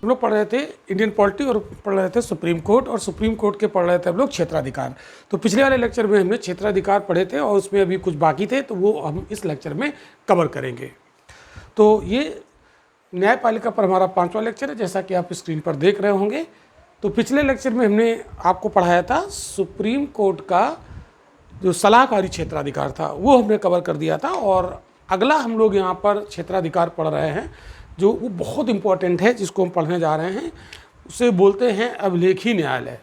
हम लोग पढ़ रहे थे इंडियन पॉलिटी और पढ़ रहे थे सुप्रीम कोर्ट, और सुप्रीम कोर्ट के पढ़ रहे थे हम लोग क्षेत्राधिकार। तो पिछले वाले लेक्चर में हमने क्षेत्राधिकार पढ़े थे और उसमें अभी कुछ बाकी थे, तो वो हम इस लेक्चर में कवर करेंगे। तो ये न्यायपालिका पर हमारा 5वां लेक्चर है, जैसा कि आप स्क्रीन पर देख रहे होंगे। तो पिछले लेक्चर में हमने आपको पढ़ाया था सुप्रीम कोर्ट का जो सलाहकारी क्षेत्राधिकार था वो हमने कवर कर दिया था, और अगला हम लोग यहाँ पर क्षेत्राधिकार पढ़ रहे हैं जो वो बहुत इम्पोर्टेंट है, जिसको हम पढ़ने जा रहे हैं। उसे बोलते हैं अभिलेखी न्यायालय,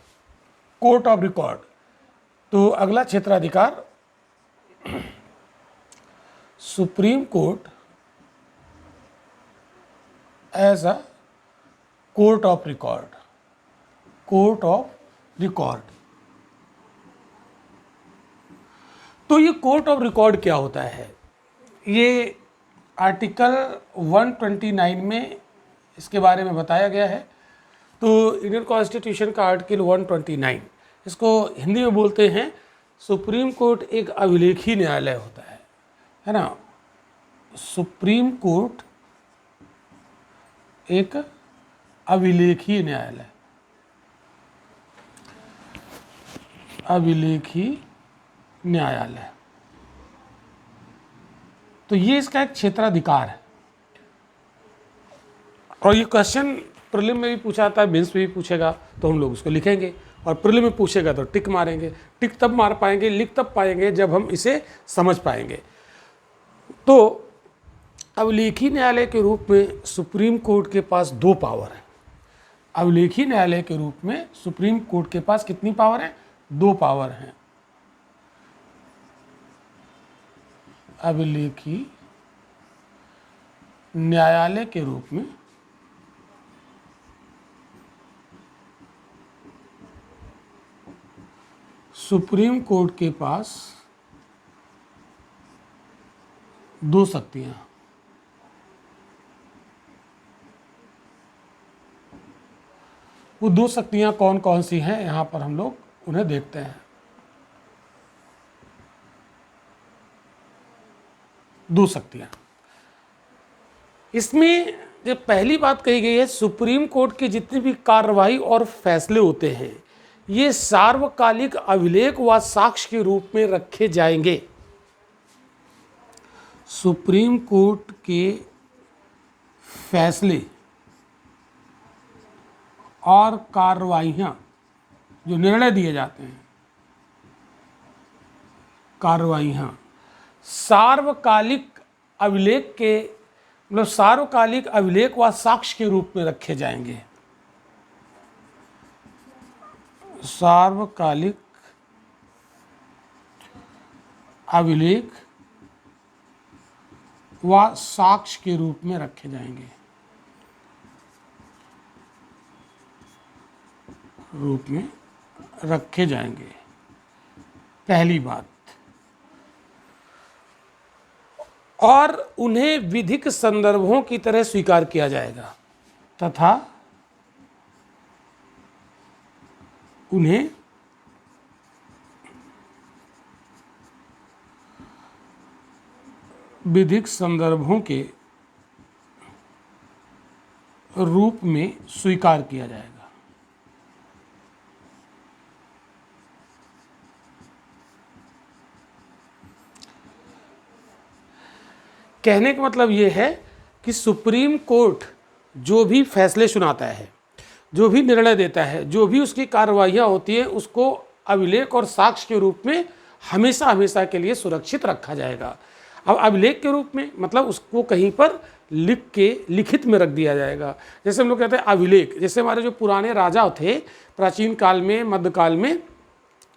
कोर्ट ऑफ रिकॉर्ड। तो अगला क्षेत्राधिकार supreme court as a court of record, court of record. तो ये कोर्ट ऑफ रिकॉर्ड क्या होता है? ये आर्टिकल 129 में इसके बारे में बताया गया है। तो इंडियन कॉन्स्टिट्यूशन का आर्टिकल 129, इसको हिंदी में बोलते हैं सुप्रीम कोर्ट एक अभिलेखी न्यायालय होता है ना। सुप्रीम कोर्ट एक अभिलेखी न्यायालय, अभिलेखी न्यायालय। तो ये इसका एक क्षेत्राधिकार है, और ये क्वेश्चन प्रीलिम में भी पूछा था, मेंस में भी पूछेगा, तो हम लोग उसको लिखेंगे, और प्रीलिम में पूछेगा तो टिक मारेंगे। टिक तब मार पाएंगे, लिख तब पाएंगे जब हम इसे समझ पाएंगे। तो अभिलेखी न्यायालय के रूप में सुप्रीम कोर्ट के पास 2 पावर है। अभिलेखी न्यायालय के रूप में सुप्रीम कोर्ट के पास कितनी पावर है? 2 पावर हैं। अभिलेखी न्यायालय के रूप में सुप्रीम कोर्ट के पास 2 शक्तियां। वो 2 शक्तियां कौन कौन सी हैं, यहां पर हम लोग उन्हें देखते हैं। 2 शक्तियां। इसमें जो पहली बात कही गई है, सुप्रीम कोर्ट की जितनी भी कार्रवाई और फैसले होते हैं ये सार्वकालिक अभिलेख व साक्ष्य के रूप में रखे जाएंगे। सुप्रीम कोर्ट के फैसले और कार्रवाइयाँ जो निर्णय दिए जाते हैं, कार्रवाइयाँ सार्वकालिक अभिलेख के मतलब सार्वकालिक अभिलेख व साक्ष्य के रूप में रखे जाएंगे। सार्वकालिक अभिलेख व साक्ष्य के रूप में रखे जाएंगे, रूप में रखे जाएंगे। पहली बात। और उन्हें विधिक संदर्भों की तरह स्वीकार किया जाएगा तथा उन्हें विधिक संदर्भों के रूप में स्वीकार किया जाएगा। कहने का मतलब ये है कि सुप्रीम कोर्ट जो भी फैसले सुनाता है, जो भी निर्णय देता है, जो भी उसकी कार्रवाइयाँ होती है, उसको अभिलेख और साक्ष्य के रूप में हमेशा हमेशा के लिए सुरक्षित रखा जाएगा। अब अभिलेख के रूप में मतलब उसको कहीं पर लिख के लिखित में रख दिया जाएगा। जैसे हम लोग कहते हैं अभिलेख, जैसे हमारे जो पुराने राजा थे प्राचीन काल में, मध्यकाल में,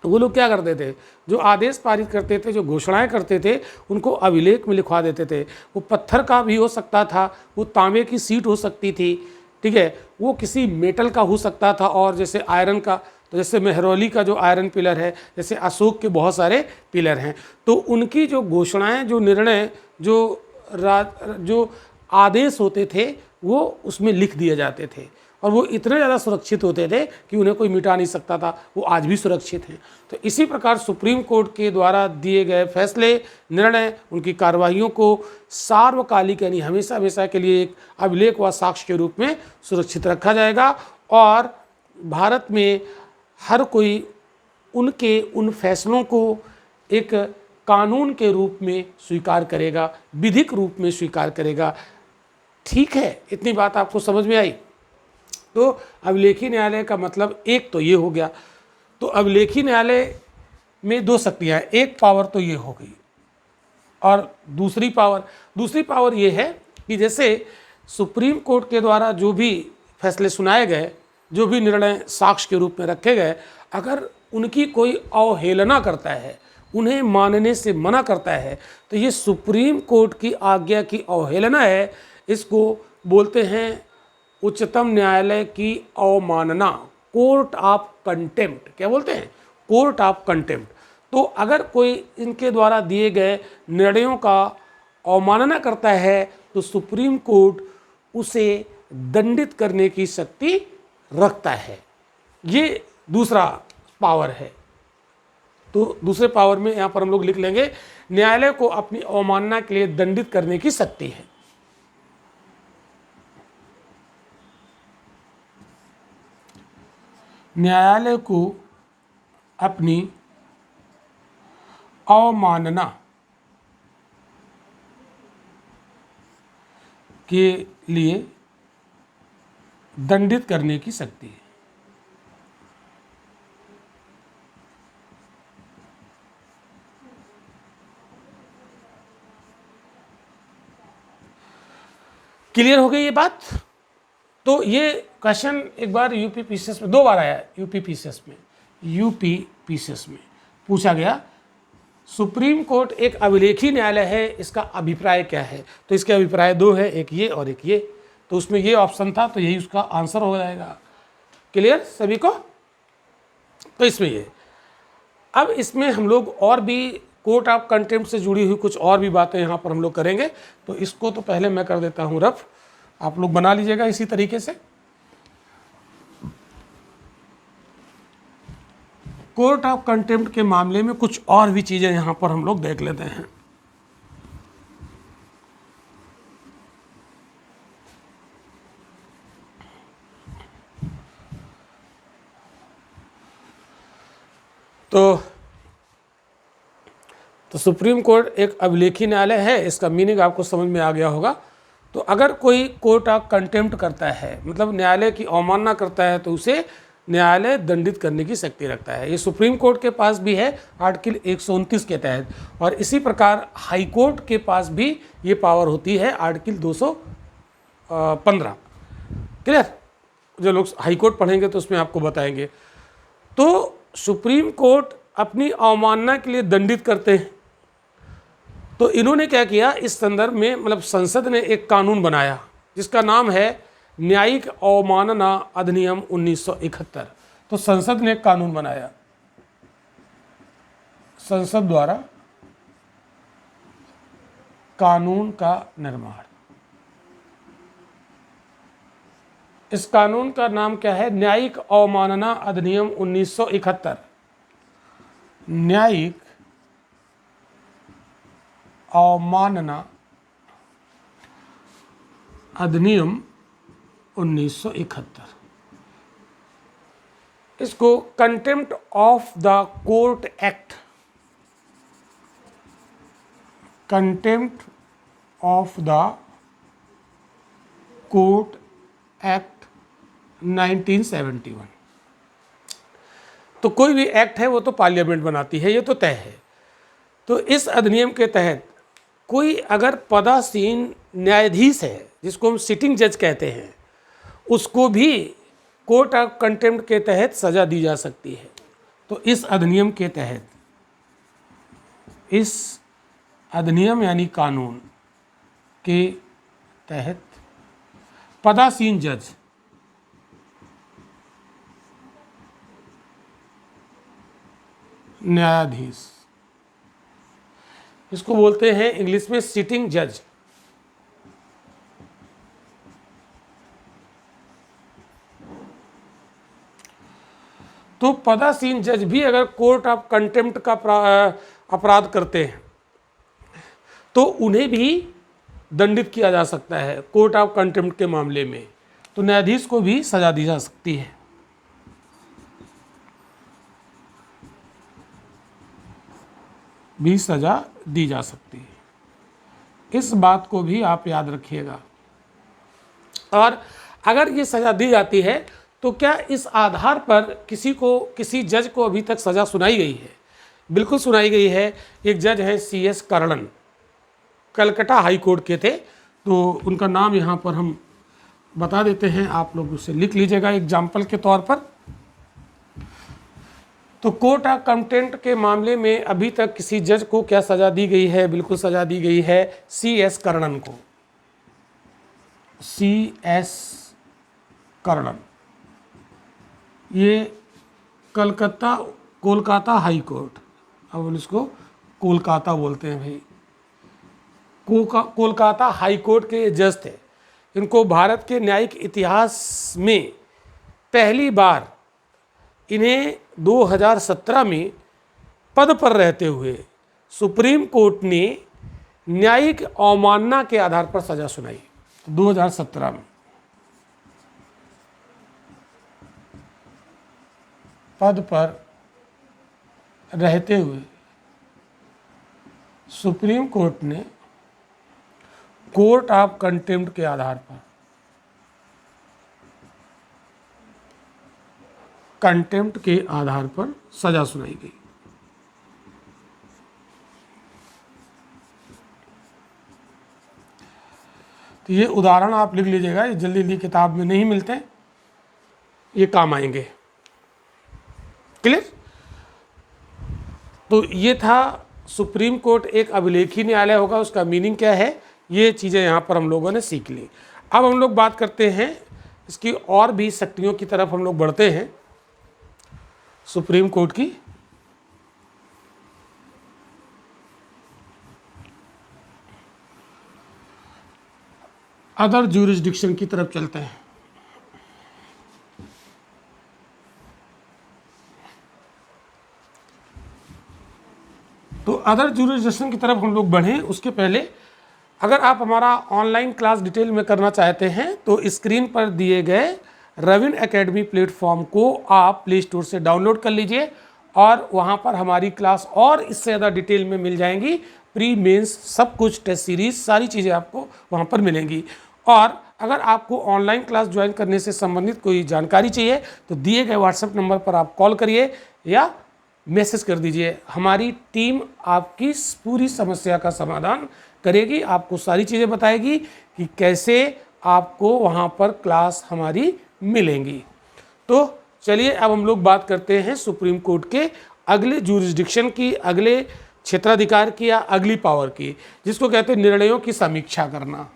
वो लोग क्या करते थे, जो आदेश पारित करते थे, जो घोषणाएं करते थे, उनको अभिलेख में लिखवा देते थे। वो पत्थर का भी हो सकता था, वो तांबे की सीट हो सकती थी, ठीक है, वो किसी मेटल का हो सकता था, और जैसे आयरन का, तो जैसे मेहरौली का जो आयरन पिलर है, जैसे अशोक के बहुत सारे पिलर हैं, तो उनकी जो घोषणाएं, जो निर्णय, जो आदेश होते थे वो उसमें लिख दिए जाते थे। और वो इतने ज़्यादा सुरक्षित होते थे कि उन्हें कोई मिटा नहीं सकता था, वो आज भी सुरक्षित हैं। तो इसी प्रकार सुप्रीम कोर्ट के द्वारा दिए गए फैसले, निर्णय, उनकी कार्रवाइयों को सार्वकालिक यानी हमेशा हमेशा के लिए एक अभिलेख व साक्ष्य के रूप में सुरक्षित रखा जाएगा और भारत में हर कोई उनके उन फैसलों को एक कानून के रूप में स्वीकार करेगा, विधिक रूप में स्वीकार करेगा। ठीक है, इतनी बात आपको समझ में आई। तो अभिलेखी न्यायालय का मतलब एक तो ये हो गया। तो अभिलेखी न्यायालय में दो शक्तियाँ हैं, एक पावर तो ये हो गई और दूसरी पावर ये है कि जैसे सुप्रीम कोर्ट के द्वारा जो भी फैसले सुनाए गए, जो भी निर्णय साक्ष्य के रूप में रखे गए, अगर उनकी कोई अवहेलना करता है, उन्हें मानने से मना करता है, तो ये सुप्रीम कोर्ट की आज्ञा की अवहेलना है। इसको बोलते हैं उच्चतम न्यायालय की अवमानना, कोर्ट ऑफ कंटेम्प्ट। क्या बोलते हैं? Court of contempt. तो अगर कोई इनके द्वारा दिए गए निर्णयों का अवमानना करता है तो सुप्रीम कोर्ट उसे दंडित करने की शक्ति रखता है। ये दूसरा पावर है। तो दूसरे पावर में यहाँ पर हम लोग लिख लेंगे, न्यायालय को अपनी अवमानना के लिए दंडित करने की शक्ति है। न्यायालय को अपनी अवमानना के लिए दंडित करने की शक्ति है। क्लियर हो गई ये बात? तो ये क्वेश्चन एक बार यूपी पीसीएस में 2 बार आया। यूपी पीसीएस में पूछा गया, सुप्रीम कोर्ट एक अभिलेखी न्यायालय है, इसका अभिप्राय क्या है? तो इसके अभिप्राय 2 है, एक ये और एक ये। तो उसमें ये ऑप्शन था, तो यही उसका आंसर हो जाएगा। क्लियर सभी को? तो इसमें ये, अब इसमें हम लोग और भी कोर्ट ऑफ कंटेम्प्ट से जुड़ी हुई कुछ और भी बातें यहाँ पर हम लोग करेंगे। तो इसको तो पहले मैं कर देता हूँ रफ, आप लोग बना लीजिएगा इसी तरीके से। कोर्ट ऑफ कंटेम्प्ट के मामले में कुछ और भी चीज़ें यहाँ पर हम लोग देख लेते हैं। तो सुप्रीम कोर्ट एक अभिलेखी न्यायालय है, इसका मीनिंग आपको समझ में आ गया होगा। तो अगर कोई कोर्ट ऑफ कंटेम्प्ट करता है, मतलब न्यायालय की अवमानना करता है, तो उसे न्यायालय दंडित करने की शक्ति रखता है। ये सुप्रीम कोर्ट के पास भी है आर्टिकल 129 के तहत, और इसी प्रकार हाई कोर्ट के पास भी ये पावर होती है आर्टिकल 215। क्लियर? जो लोग हाई कोर्ट पढ़ेंगे तो उसमें आपको बताएंगे। तो सुप्रीम कोर्ट अपनी अवमानना के लिए दंडित करते हैं। तो इन्होंने क्या किया इस संदर्भ में, मतलब संसद ने एक कानून बनाया जिसका नाम है न्यायिक अवमानना अधिनियम 1971। तो संसद ने एक कानून बनाया, संसद द्वारा कानून का निर्माण। इस कानून का नाम क्या है? न्यायिक अवमानना अधिनियम 1971। न्यायिक अवमानना अधिनियम 1971। इसको contempt of the court act, contempt of the court act 1971। तो कोई भी एक्ट है वो तो पार्लियामेंट बनाती है, ये तो तय है। तो इस अधिनियम के तहत कोई अगर पदासीन न्यायाधीश है, जिसको हम सिटिंग जज कहते हैं, उसको भी कोर्ट ऑफ कंटेम्प्ट के तहत सजा दी जा सकती है। तो इस अधिनियम के तहत, इस अधिनियम यानी कानून के तहत पदासीन जज, न्यायाधीश, इसको बोलते हैं इंग्लिश में सिटिंग जज, तो पदासीन जज भी अगर कोर्ट ऑफ कंटेम्प्ट का अपराध करते हैं तो उन्हें भी दंडित किया जा सकता है कोर्ट ऑफ कंटेम्प्ट के मामले में। तो न्यायाधीश को भी सजा दी जा सकती है। भी सजा दी जा सकती है, इस बात को भी आप याद रखिएगा। और अगर ये सजा दी जाती है तो क्या इस आधार पर किसी जज को अभी तक सजा सुनाई गई है? बिल्कुल सुनाई गई है। एक जज है CS Karnan, Calcutta high court के थे। तो उनका नाम यहाँ पर हम बता देते हैं, आप लोग उसे लिख लीजिएगा एग्जाम्पल के तौर पर। तो कोर्ट ऑफ कंटेम्प्ट के मामले में अभी तक किसी जज को क्या सजा दी गई है? बिल्कुल सजा दी गई है CS कर्णन को। CS कर्णन, ये कोलकाता हाई कोर्ट, अब इसको कोलकाता बोलते हैं भाई, कोलकाता हाई कोर्ट के जज थे। इनको भारत के न्यायिक इतिहास में पहली बार इन्हें 2017 में पद पर रहते हुए सुप्रीम कोर्ट ने न्यायिक अवमानना के आधार पर सजा सुनाई। 2017 में पद पर रहते हुए सुप्रीम कोर्ट ने कोर्ट ऑफ कंटेम्प्ट के आधार पर सजा सुनाई गई। तो ये उदाहरण आप लिख लीजिएगा, ये जल्दी जल्दी किताब में नहीं मिलते, ये काम आएंगे। क्लियर? तो ये था सुप्रीम कोर्ट एक अभिलेखी न्यायालय होगा, उसका मीनिंग क्या है, ये चीज़ें यहाँ पर हम लोगों ने सीख ली। अब हम लोग बात करते हैं इसकी और भी शक्तियों की तरफ हम लोग बढ़ते हैं सुप्रीम कोर्ट की। अदर ज्यूरिसडिक्शन की तरफ चलते हैं। तो अदर ज्यूरिसडिक्शन की तरफ हम लोग बढ़ें उसके पहले अगर आप हमारा ऑनलाइन क्लास डिटेल में करना चाहते हैं तो स्क्रीन पर दिए गए रविन एकेडमी प्लेटफॉर्म को आप प्ले स्टोर से डाउनलोड कर लीजिए और वहाँ पर हमारी क्लास और इससे ज़्यादा डिटेल में मिल जाएंगी। प्री मेंस सब कुछ, टेस्ट सीरीज, सारी चीज़ें आपको वहाँ पर मिलेंगी। और अगर आपको ऑनलाइन क्लास ज्वाइन करने से संबंधित कोई जानकारी चाहिए तो दिए गए व्हाट्सएप नंबर पर आप कॉल करिए या मैसेज कर दीजिए। हमारी टीम आपकी पूरी समस्या का समाधान करेगी, आपको सारी चीज़ें बताएगी कि कैसे आपको वहाँ पर क्लास हमारी मिलेंगी। तो चलिए अब हम लोग बात करते हैं सुप्रीम कोर्ट के अगले ज्यूरिसडिक्शन की, अगले क्षेत्राधिकार की या अगली पावर की, जिसको कहते हैं निर्णयों की समीक्षा करना।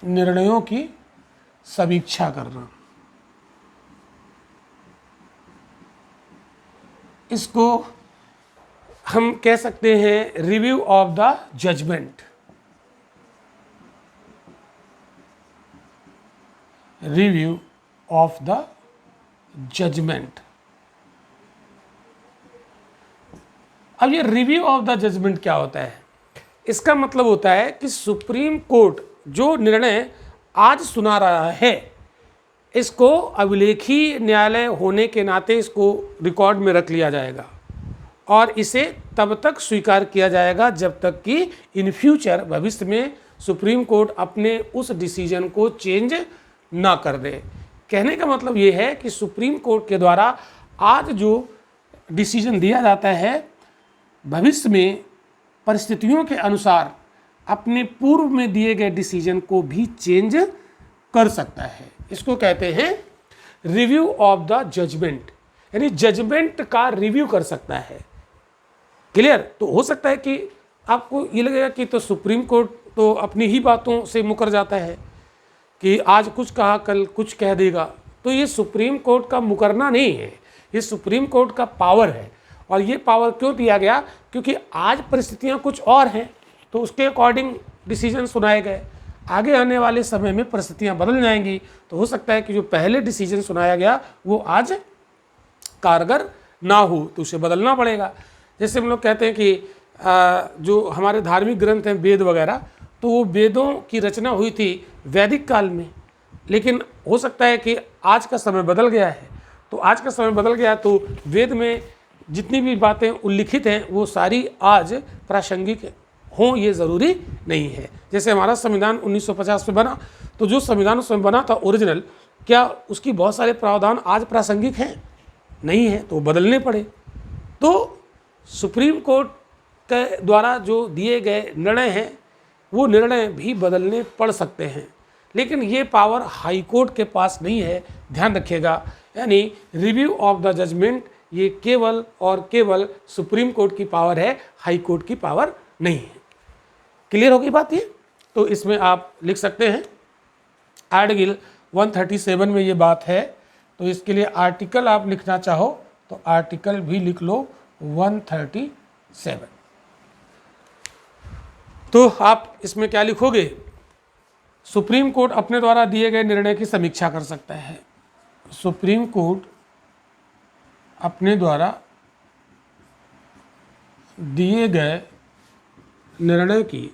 निर्णयों की समीक्षा करना, इसको हम कह सकते हैं review of the judgment. Review of the judgment. अब ये रिव्यू ऑफ द जजमेंट क्या होता है? इसका मतलब होता है कि सुप्रीम कोर्ट जो निर्णय आज सुना रहा है इसको अभिलेखी न्यायालय होने के नाते इसको रिकॉर्ड में रख लिया जाएगा और इसे तब तक स्वीकार किया जाएगा जब तक कि इन फ्यूचर भविष्य में सुप्रीम कोर्ट अपने उस डिसीजन को चेंज ना कर दे। कहने का मतलब ये है कि सुप्रीम कोर्ट के द्वारा आज जो डिसीजन दिया जाता है भविष्य में परिस्थितियों के अनुसार अपने पूर्व में दिए गए डिसीजन को भी चेंज कर सकता है। इसको कहते हैं रिव्यू ऑफ द जजमेंट, यानी जजमेंट का रिव्यू कर सकता है। क्लियर? तो हो सकता है कि आपको ये लगेगा कि तो सुप्रीम कोर्ट तो अपनी ही बातों से मुकर जाता है कि आज कुछ कहा कल कुछ कह देगा। तो ये सुप्रीम कोर्ट का मुकरना नहीं है, ये सुप्रीम कोर्ट का पावर है। और ये पावर क्यों दिया गया? क्योंकि आज परिस्थितियां कुछ और हैं तो उसके अकॉर्डिंग डिसीजन सुनाए गए। आगे आने वाले समय में परिस्थितियां बदल जाएंगी, तो हो सकता है कि जो पहले डिसीजन सुनाया गया वो आज कारगर ना हो, तो उसे बदलना पड़ेगा। जैसे हम लोग कहते हैं कि जो हमारे धार्मिक ग्रंथ हैं वेद वगैरह, तो वो वेदों की रचना हुई थी वैदिक काल में, लेकिन हो सकता है कि आज का समय बदल गया है। तो आज का समय बदल गया तो वेद में जितनी भी बातें उल्लिखित हैं वो सारी आज प्रासंगिक हों, ये ज़रूरी नहीं है। जैसे हमारा संविधान 1950 में बना, तो जो संविधान उसमें बना था ओरिजिनल, क्या उसकी बहुत सारे प्रावधान आज प्रासंगिक हैं? नहीं है, तो बदलने पड़े। तो सुप्रीम कोर्ट के द्वारा जो दिए गए निर्णय हैं वो निर्णय भी बदलने पड़ सकते हैं, लेकिन ये पावर हाई कोर्ट के पास नहीं है, ध्यान रखिएगा। यानी रिव्यू ऑफ द जजमेंट ये केवल और केवल सुप्रीम कोर्ट की पावर है, हाई कोर्ट की पावर नहीं है। क्लियर होगी बात ये? तो इसमें आप लिख सकते हैं आर्टिकल 137 में ये बात है, तो इसके लिए आर्टिकल आप लिखना चाहो तो आर्टिकल भी लिख लो 137। तो आप इसमें क्या लिखोगे? सुप्रीम कोर्ट अपने द्वारा दिए गए निर्णय की समीक्षा कर सकता है। सुप्रीम कोर्ट अपने द्वारा दिए गए निर्णय की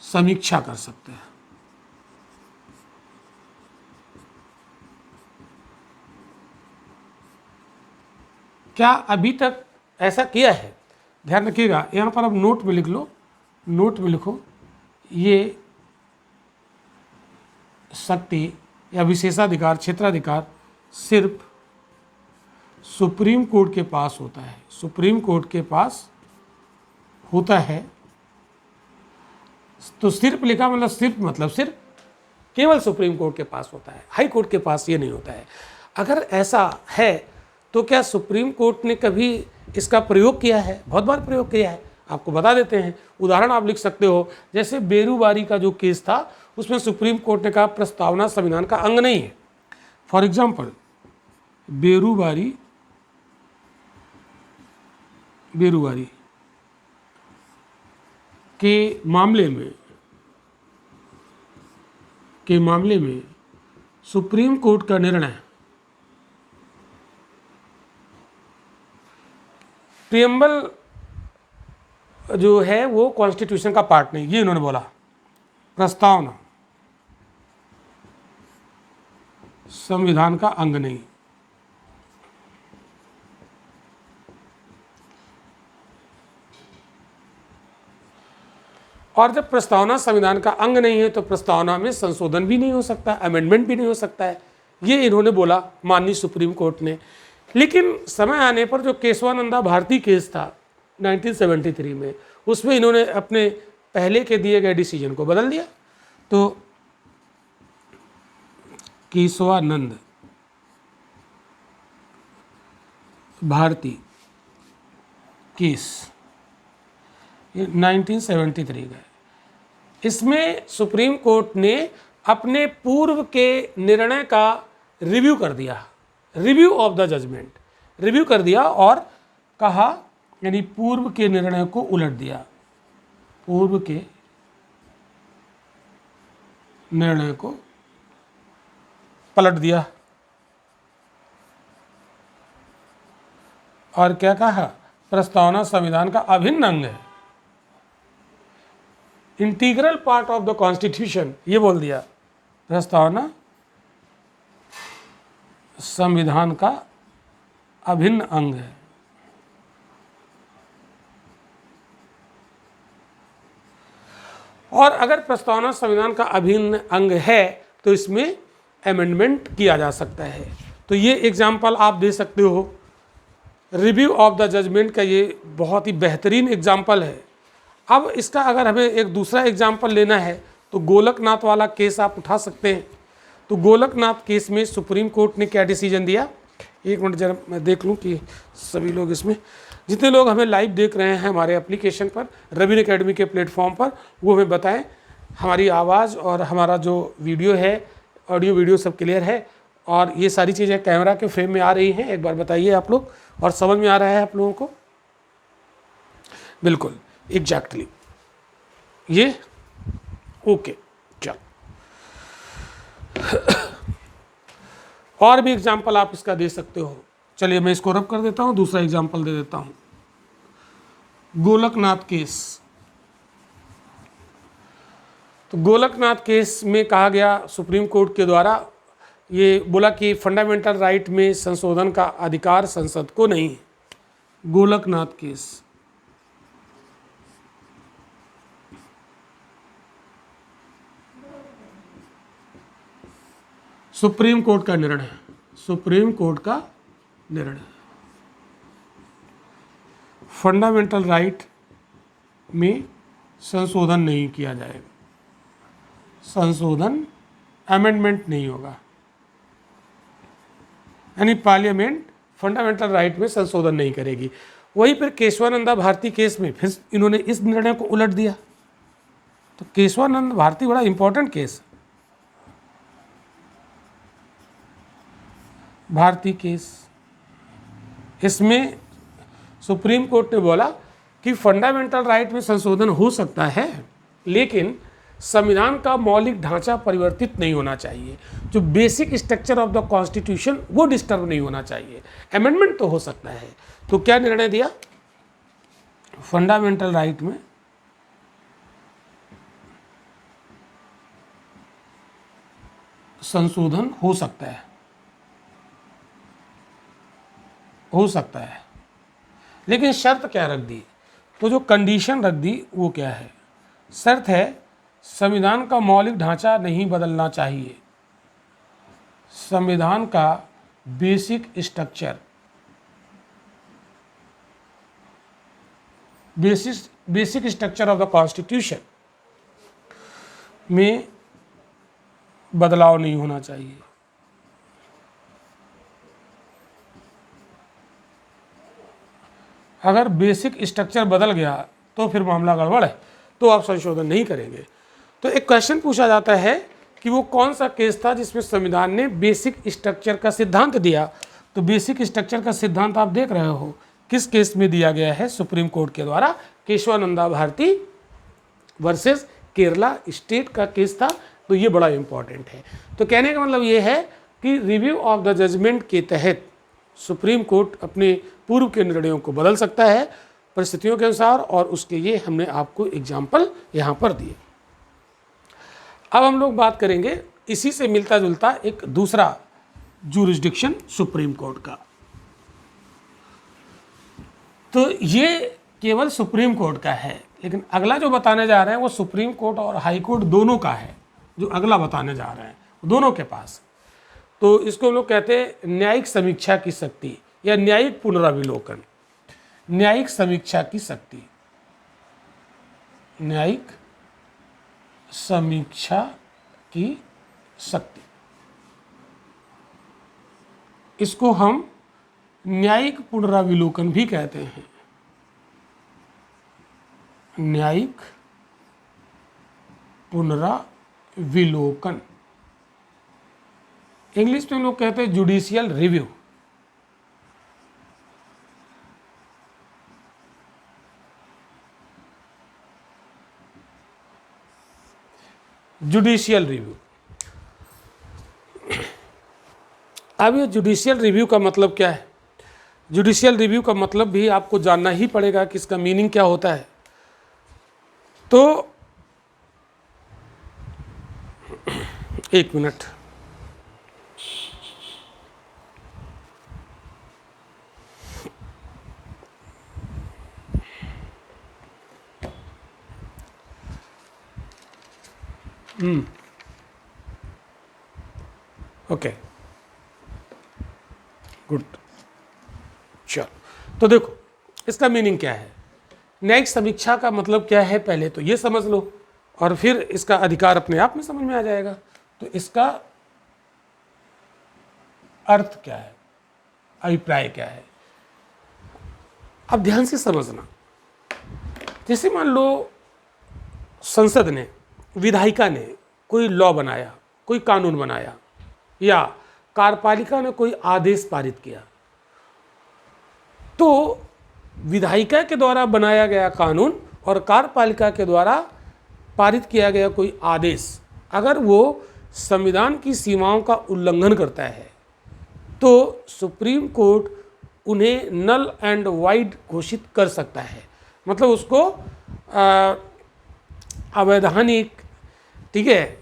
समीक्षा कर सकते हैं। क्या अभी तक ऐसा किया है? ध्यान रखिएगा, यहाँ पर आप नोट में लिख लो, नोट में लिखो, ये शक्ति या विशेषाधिकार, क्षेत्राधिकार सिर्फ सुप्रीम कोर्ट के पास होता है। सुप्रीम कोर्ट के पास होता है। तो सिर्फ लिखा मतलब सिर्फ, मतलब सिर्फ केवल सुप्रीम कोर्ट के पास होता है, हाई कोर्ट के पास ये नहीं होता है। अगर ऐसा है तो क्या सुप्रीम कोर्ट ने कभी इसका प्रयोग किया है? बहुत बार प्रयोग किया है, आपको बता देते हैं। उदाहरण आप लिख सकते हो, जैसे बेरूबारी का जो केस था उसमें सुप्रीम कोर्ट ने कहा प्रस्तावना संविधान का अंग नहीं है। फॉर एग्जाम्पल बेरूबारी के मामले में सुप्रीम कोर्ट का निर्णय प्रियम्बल जो है वो कॉन्स्टिट्यूशन का पार्ट नहीं, ये इन्होंने बोला। प्रस्तावना संविधान का अंग नहीं। और जब प्रस्तावना संविधान का अंग नहीं है तो प्रस्तावना में संशोधन भी नहीं हो सकता, अमेंडमेंट भी नहीं हो सकता है, ये इन्होंने बोला माननीय सुप्रीम कोर्ट ने। लेकिन समय आने पर जो केशवानंदा भारती केस था 1973 में, उसमें इन्होंने अपने पहले के दिए गए डिसीजन को बदल दिया। तो केशवानंद भारती केस 1973 का, इसमें सुप्रीम कोर्ट ने अपने पूर्व के निर्णय का रिव्यू कर दिया, review of the judgment, review कर दिया और कहा, यानी पूर्व के निर्णय को उलट दिया, पूर्व के निर्णय को पलट दिया। और क्या कहा? प्रस्तावना संविधान का अभिन्न अंग है, integral part of the constitution, ये बोल दिया। प्रस्तावना संविधान का अभिन्न अंग है। और अगर प्रस्तावना संविधान का अभिन्न अंग है तो इसमें अमेंडमेंट किया जा सकता है। तो ये एग्जाम्पल आप दे सकते हो, रिव्यू ऑफ द जजमेंट का ये बहुत ही बेहतरीन एग्जाम्पल है। अब इसका अगर हमें एक दूसरा एग्जाम्पल लेना है तो गोलकनाथ वाला केस आप उठा सकते हैं। तो गोलकनाथ केस में सुप्रीम कोर्ट ने क्या डिसीजन दिया? एक मिनट जरा मैं देख लूँ कि सभी लोग इसमें, जितने लोग हमें लाइव देख रहे हैं हमारे एप्लीकेशन पर, रवीन एकेडमी के प्लेटफॉर्म पर, वो हमें बताएं हमारी आवाज़ और हमारा जो वीडियो है, ऑडियो वीडियो सब क्लियर है और ये सारी चीज़ें कैमरा के फ्रेम में आ रही हैं? एक बार बताइए आप लोग, और समझ में आ रहा है आप लोगों को? बिल्कुल एग्जैक्टली ये ओके, चलो और भी एग्जाम्पल आप इसका दे सकते हो। चलिए मैं इसको रब कर देता हूँ, दूसरा एग्जाम्पल दे देता हूँ। गोलकनाथ केस। तो गोलकनाथ केस में कहा गया सुप्रीम कोर्ट के द्वारा, ये बोला कि फंडामेंटल राइट में संशोधन का अधिकार संसद को नहीं है। गोलकनाथ केस, सुप्रीम कोर्ट का निर्णय, सुप्रीम कोर्ट का निर्णय, फंडामेंटल राइट में संशोधन नहीं किया जाएगा, संशोधन अमेंडमेंट नहीं होगा, यानी पार्लियामेंट फंडामेंटल राइट में संशोधन नहीं करेगी। वहीं पर केशवानंदा भारती केस में फिर इन्होंने इस निर्णय को उलट दिया। तो केशवानंद भारती बड़ा इंपॉर्टेंट केस, भारती केस, इसमें सुप्रीम कोर्ट ने बोला कि फंडामेंटल राइट में संशोधन हो सकता है, लेकिन संविधान का मौलिक ढांचा परिवर्तित नहीं होना चाहिए, जो basic structure of the constitution वो डिस्टर्ब नहीं होना चाहिए। अमेंडमेंट तो हो सकता है। तो क्या निर्णय दिया, फंडामेंटल राइट में संशोधन हो सकता है, हो सकता है, लेकिन शर्त क्या रख दी। तो जो कंडीशन रख दी वो क्या है, शर्त है संविधान का मौलिक ढांचा नहीं बदलना चाहिए, संविधान का basic structure, basic structure of the constitution में बदलाव नहीं होना चाहिए। अगर बेसिक स्ट्रक्चर बदल गया तो फिर मामला गड़बड़ है, तो आप संशोधन नहीं करेंगे। तो एक क्वेश्चन पूछा जाता है कि वो कौन सा केस था जिसमें संविधान ने बेसिक स्ट्रक्चर का सिद्धांत दिया। तो बेसिक स्ट्रक्चर का सिद्धांत आप देख रहे हो किस केस में दिया गया है, सुप्रीम कोर्ट के द्वारा, केशवानंदा भारती वर्सेस केरला स्टेट का केस था। तो ये बड़ा इंपॉर्टेंट है। तो कहने का मतलब ये है कि रिव्यू ऑफ द जजमेंट के तहत सुप्रीम कोर्ट अपने पूर्व के निर्णयों को बदल सकता है परिस्थितियों के अनुसार, और उसके लिए हमने आपको एग्जाम्पल यहाँ पर दिए। अब हम लोग बात करेंगे इसी से मिलता जुलता एक दूसरा जूरिसडिक्शन सुप्रीम कोर्ट का। तो ये केवल सुप्रीम कोर्ट का है, लेकिन अगला जो बताने जा रहे हैं वो सुप्रीम कोर्ट और हाई कोर्ट दोनों का है। जो अगला बताने जा रहे हैं दोनों के पास। तो इसको हम लोग कहते हैं न्यायिक समीक्षा की शक्ति या न्यायिक पुनराविलोकन। न्यायिक समीक्षा की शक्ति, न्यायिक समीक्षा की शक्ति, इसको हम न्यायिक पुनराविलोकन भी कहते हैं। न्यायिक पुनराविलोकन, इंग्लिश में हम लोग कहते हैं जुडिशियल रिव्यू। Judicial review. अब ये जुडिशियल रिव्यू का मतलब क्या है? जुडिशियल रिव्यू का मतलब भी आपको जानना ही पड़ेगा कि इसका मीनिंग क्या होता है। तो एक मिनट, ओके, गुड। चलो, तो देखो इसका मीनिंग क्या है। न्यायिक समीक्षा का मतलब क्या है, पहले तो ये समझ लो और फिर इसका अधिकार अपने आप में समझ में आ जाएगा। तो इसका अर्थ क्या है, अभिप्राय क्या है, अब ध्यान से समझना। जैसे मान लो संसद ने, विधायिका ने कोई लॉ बनाया, कोई कानून बनाया, या कार्यपालिका ने कोई आदेश पारित किया, तो विधायिका के द्वारा बनाया गया कानून और कार्यपालिका के द्वारा पारित किया गया कोई आदेश अगर वो संविधान की सीमाओं का उल्लंघन करता है तो सुप्रीम कोर्ट उन्हें नल एंड वाइड घोषित कर सकता है। मतलब उसको अवैधानिक, ठीक है,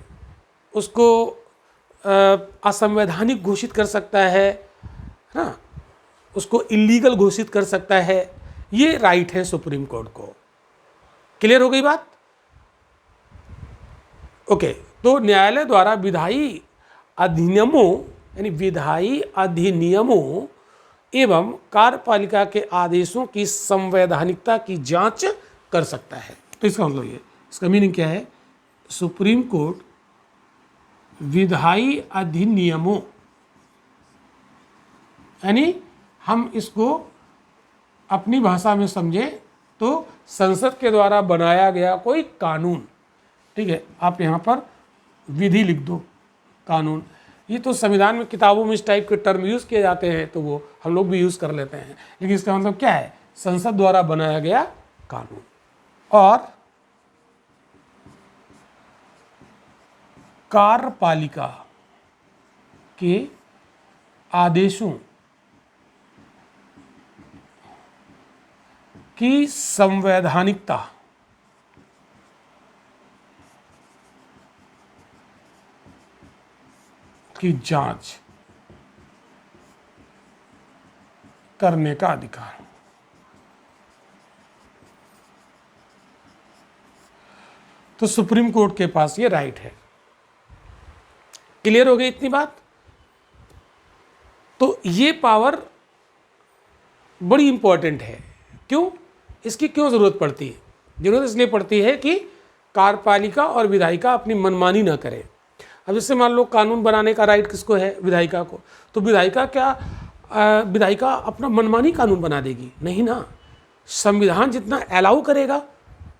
उसको असंवैधानिक घोषित कर सकता है ना, उसको इलीगल घोषित कर सकता है। ये राइट है सुप्रीम कोर्ट को। क्लियर हो गई बात? ओके, तो न्यायालय द्वारा विधायी अधिनियमों यानी विधायी अधिनियमों एवं कार्यपालिका के आदेशों की संवैधानिकता की जांच कर सकता है। तो इसका मतलब ये, इसका मीनिंग क्या है? सुप्रीम कोर्ट विधायी अधिनियमों, यानी हम इसको अपनी भाषा में समझें तो संसद के द्वारा बनाया गया कोई कानून, ठीक है, आप यहाँ पर विधि लिख दो, कानून। ये तो संविधान में किताबों में इस टाइप के टर्म यूज़ किए जाते हैं तो वो हम लोग भी यूज़ कर लेते हैं, लेकिन इसका मतलब क्या है? संसद द्वारा बनाया गया कानून। और कार्यपालिका के आदेशों की संवैधानिकता की जांच करने का अधिकार। तो सुप्रीम कोर्ट के पास ये राइट है। क्लियर हो गई इतनी बात? तो ये पावर बड़ी इंपॉर्टेंट है। क्यों? इसकी क्यों ज़रूरत पड़ती है? ज़रूरत इसलिए पड़ती है कि कार्यपालिका और विधायिका अपनी मनमानी ना करें। अब जैसे मान लो कानून बनाने का राइट किसको है? विधायिका को। तो विधायिका विधायिका अपना मनमानी कानून बना देगी? नहीं ना, संविधान जितना अलाउ करेगा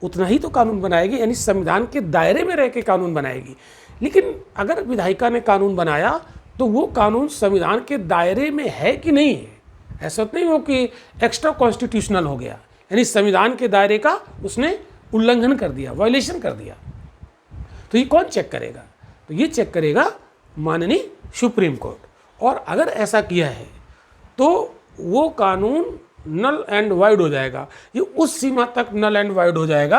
उतना ही तो कानून बनाएगी, यानी संविधान के दायरे में रह के कानून बनाएगी। लेकिन अगर विधायिका ने कानून बनाया तो वो कानून संविधान के दायरे में है कि नहीं है, ऐसा तो नहीं हो कि एक्स्ट्रा कॉन्स्टिट्यूशनल हो गया, यानी संविधान के दायरे का उसने उल्लंघन कर दिया, वायलेशन कर दिया। तो ये कौन चेक करेगा? तो ये चेक करेगा माननीय सुप्रीम कोर्ट। और अगर ऐसा किया है तो वो कानून नल एंड वाइड हो जाएगा। ये उस सीमा तक नल एंड वाइड हो जाएगा,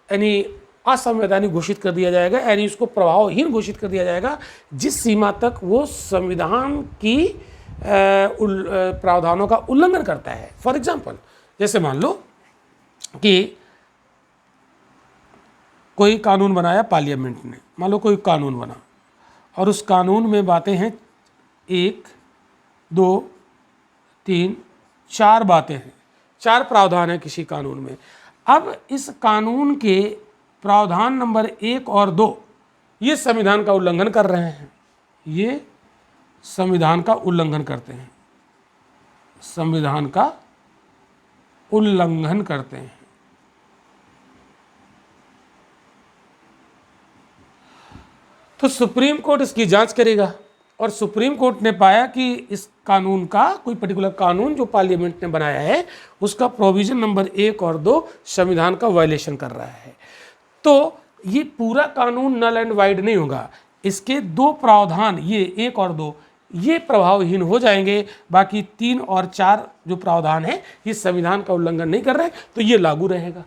यानी असंवैधानिक घोषित कर दिया जाएगा, यानी उसको प्रभावहीन घोषित कर दिया जाएगा जिस सीमा तक वो संविधान की प्रावधानों का उल्लंघन करता है। फॉर एग्जाम्पल, जैसे मान लो कि कोई कानून बनाया पार्लियामेंट ने, मान लो कोई कानून बना और उस कानून में बातें हैं 1, 2, 3, 4 बातें हैं, 4 प्रावधान है किसी कानून में। अब इस कानून के प्रावधान नंबर 1 और 2 ये संविधान का उल्लंघन कर रहे हैं, ये संविधान का उल्लंघन करते हैं, संविधान का उल्लंघन करते हैं। तो सुप्रीम कोर्ट इसकी जांच करेगा और सुप्रीम कोर्ट ने पाया कि इस कानून का, कोई पर्टिकुलर कानून जो पार्लियामेंट ने बनाया है, उसका प्रोविजन नंबर 1 और 2 संविधान का वायलेशन कर रहा है। तो ये पूरा कानून नल एंड वाइड नहीं होगा, इसके 2 प्रावधान, ये 1 और 2, ये प्रभावहीन हो जाएंगे। बाकी 3 और 4 जो प्रावधान है ये संविधान का उल्लंघन नहीं कर रहे, तो ये लागू रहेगा।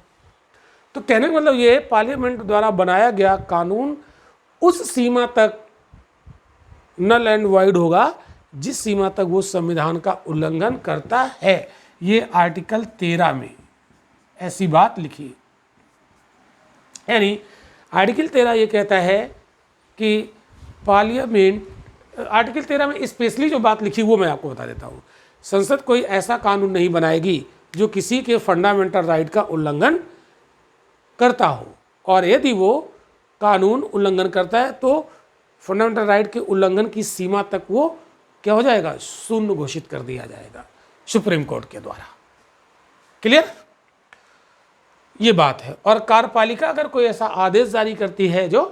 तो कहने का मतलब ये, पार्लियामेंट द्वारा बनाया गया कानून उस सीमा तक नल एंड वाइड होगा जिस सीमा तक वो संविधान का उल्लंघन करता है। ये आर्टिकल 13 में ऐसी बात लिखी, यानी आर्टिकल 13 ये कहता है कि पार्लियामेंट, आर्टिकल 13 में स्पेशली जो बात लिखी वो मैं आपको बता देता हूँ। संसद कोई ऐसा कानून नहीं बनाएगी जो किसी के फंडामेंटल राइट का उल्लंघन करता हो, और यदि वो कानून उल्लंघन करता है तो फंडामेंटल राइट के उल्लंघन की सीमा तक वो क्या हो जाएगा? शून्य घोषित कर दिया जाएगा सुप्रीम कोर्ट के द्वारा। क्लियर? ये बात है। और कार्यपालिका अगर कोई ऐसा आदेश जारी करती है जो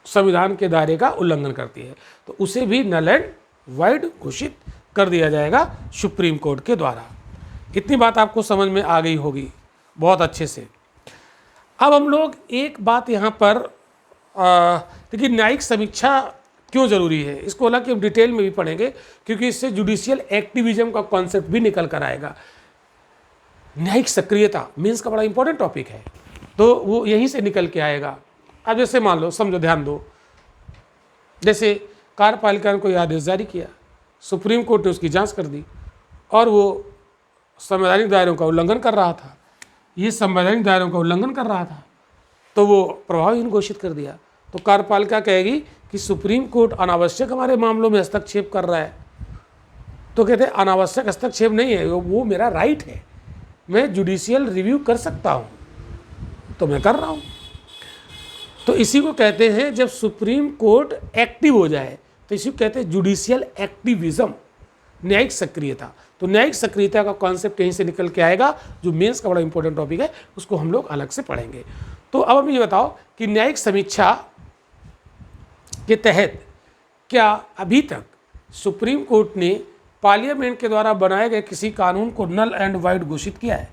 संविधान के दायरे का उल्लंघन करती है तो उसे भी नल एंड वाइड घोषित कर दिया जाएगा सुप्रीम कोर्ट के द्वारा। इतनी बात आपको समझ में आ गई होगी बहुत अच्छे से। अब हम लोग एक बात यहाँ पर देखिए, न्यायिक समीक्षा क्यों ज़रूरी है, इसको हालांकि हम डिटेल में भी पढ़ेंगे, क्योंकि इससे जुडिशियल एक्टिविज्म का कॉन्सेप्ट भी निकल कर आएगा। न्यायिक सक्रियता मीन्स का बड़ा इंपॉर्टेंट टॉपिक है, तो वो यहीं से निकल के आएगा। अब जैसे मान लो, समझो, ध्यान दो, जैसे कार्यपालिका ने कोई आदेश जारी किया, सुप्रीम कोर्ट ने उसकी जांच कर दी और वो संवैधानिक दायरों का उल्लंघन कर रहा था, ये संवैधानिक दायरों का उल्लंघन कर रहा था, तो वो प्रभावहीन घोषित कर दिया। तो कार्यपालिका कहेगी कि सुप्रीम कोर्ट अनावश्यक हमारे मामलों में हस्तक्षेप कर रहा है। तो कहते हैं अनावश्यक हस्तक्षेप नहीं है, वो मेरा राइट है, मैं जुडिशियल रिव्यू कर सकता हूँ, तो मैं कर रहा हूँ। तो इसी को कहते हैं, जब सुप्रीम कोर्ट एक्टिव हो जाए तो इसी को कहते हैं जुडिशियल एक्टिविज्म, न्यायिक सक्रियता। तो न्यायिक सक्रियता का कॉन्सेप्ट कहीं से निकल के आएगा, जो मेंस का बड़ा इंपॉर्टेंट टॉपिक है, उसको हम लोग अलग से पढ़ेंगे। तो अब हमें ये बताओ कि न्यायिक समीक्षा के तहत क्या अभी तक सुप्रीम कोर्ट ने पार्लियामेंट के द्वारा बनाए गए किसी कानून को नल एंड वाइड घोषित किया है?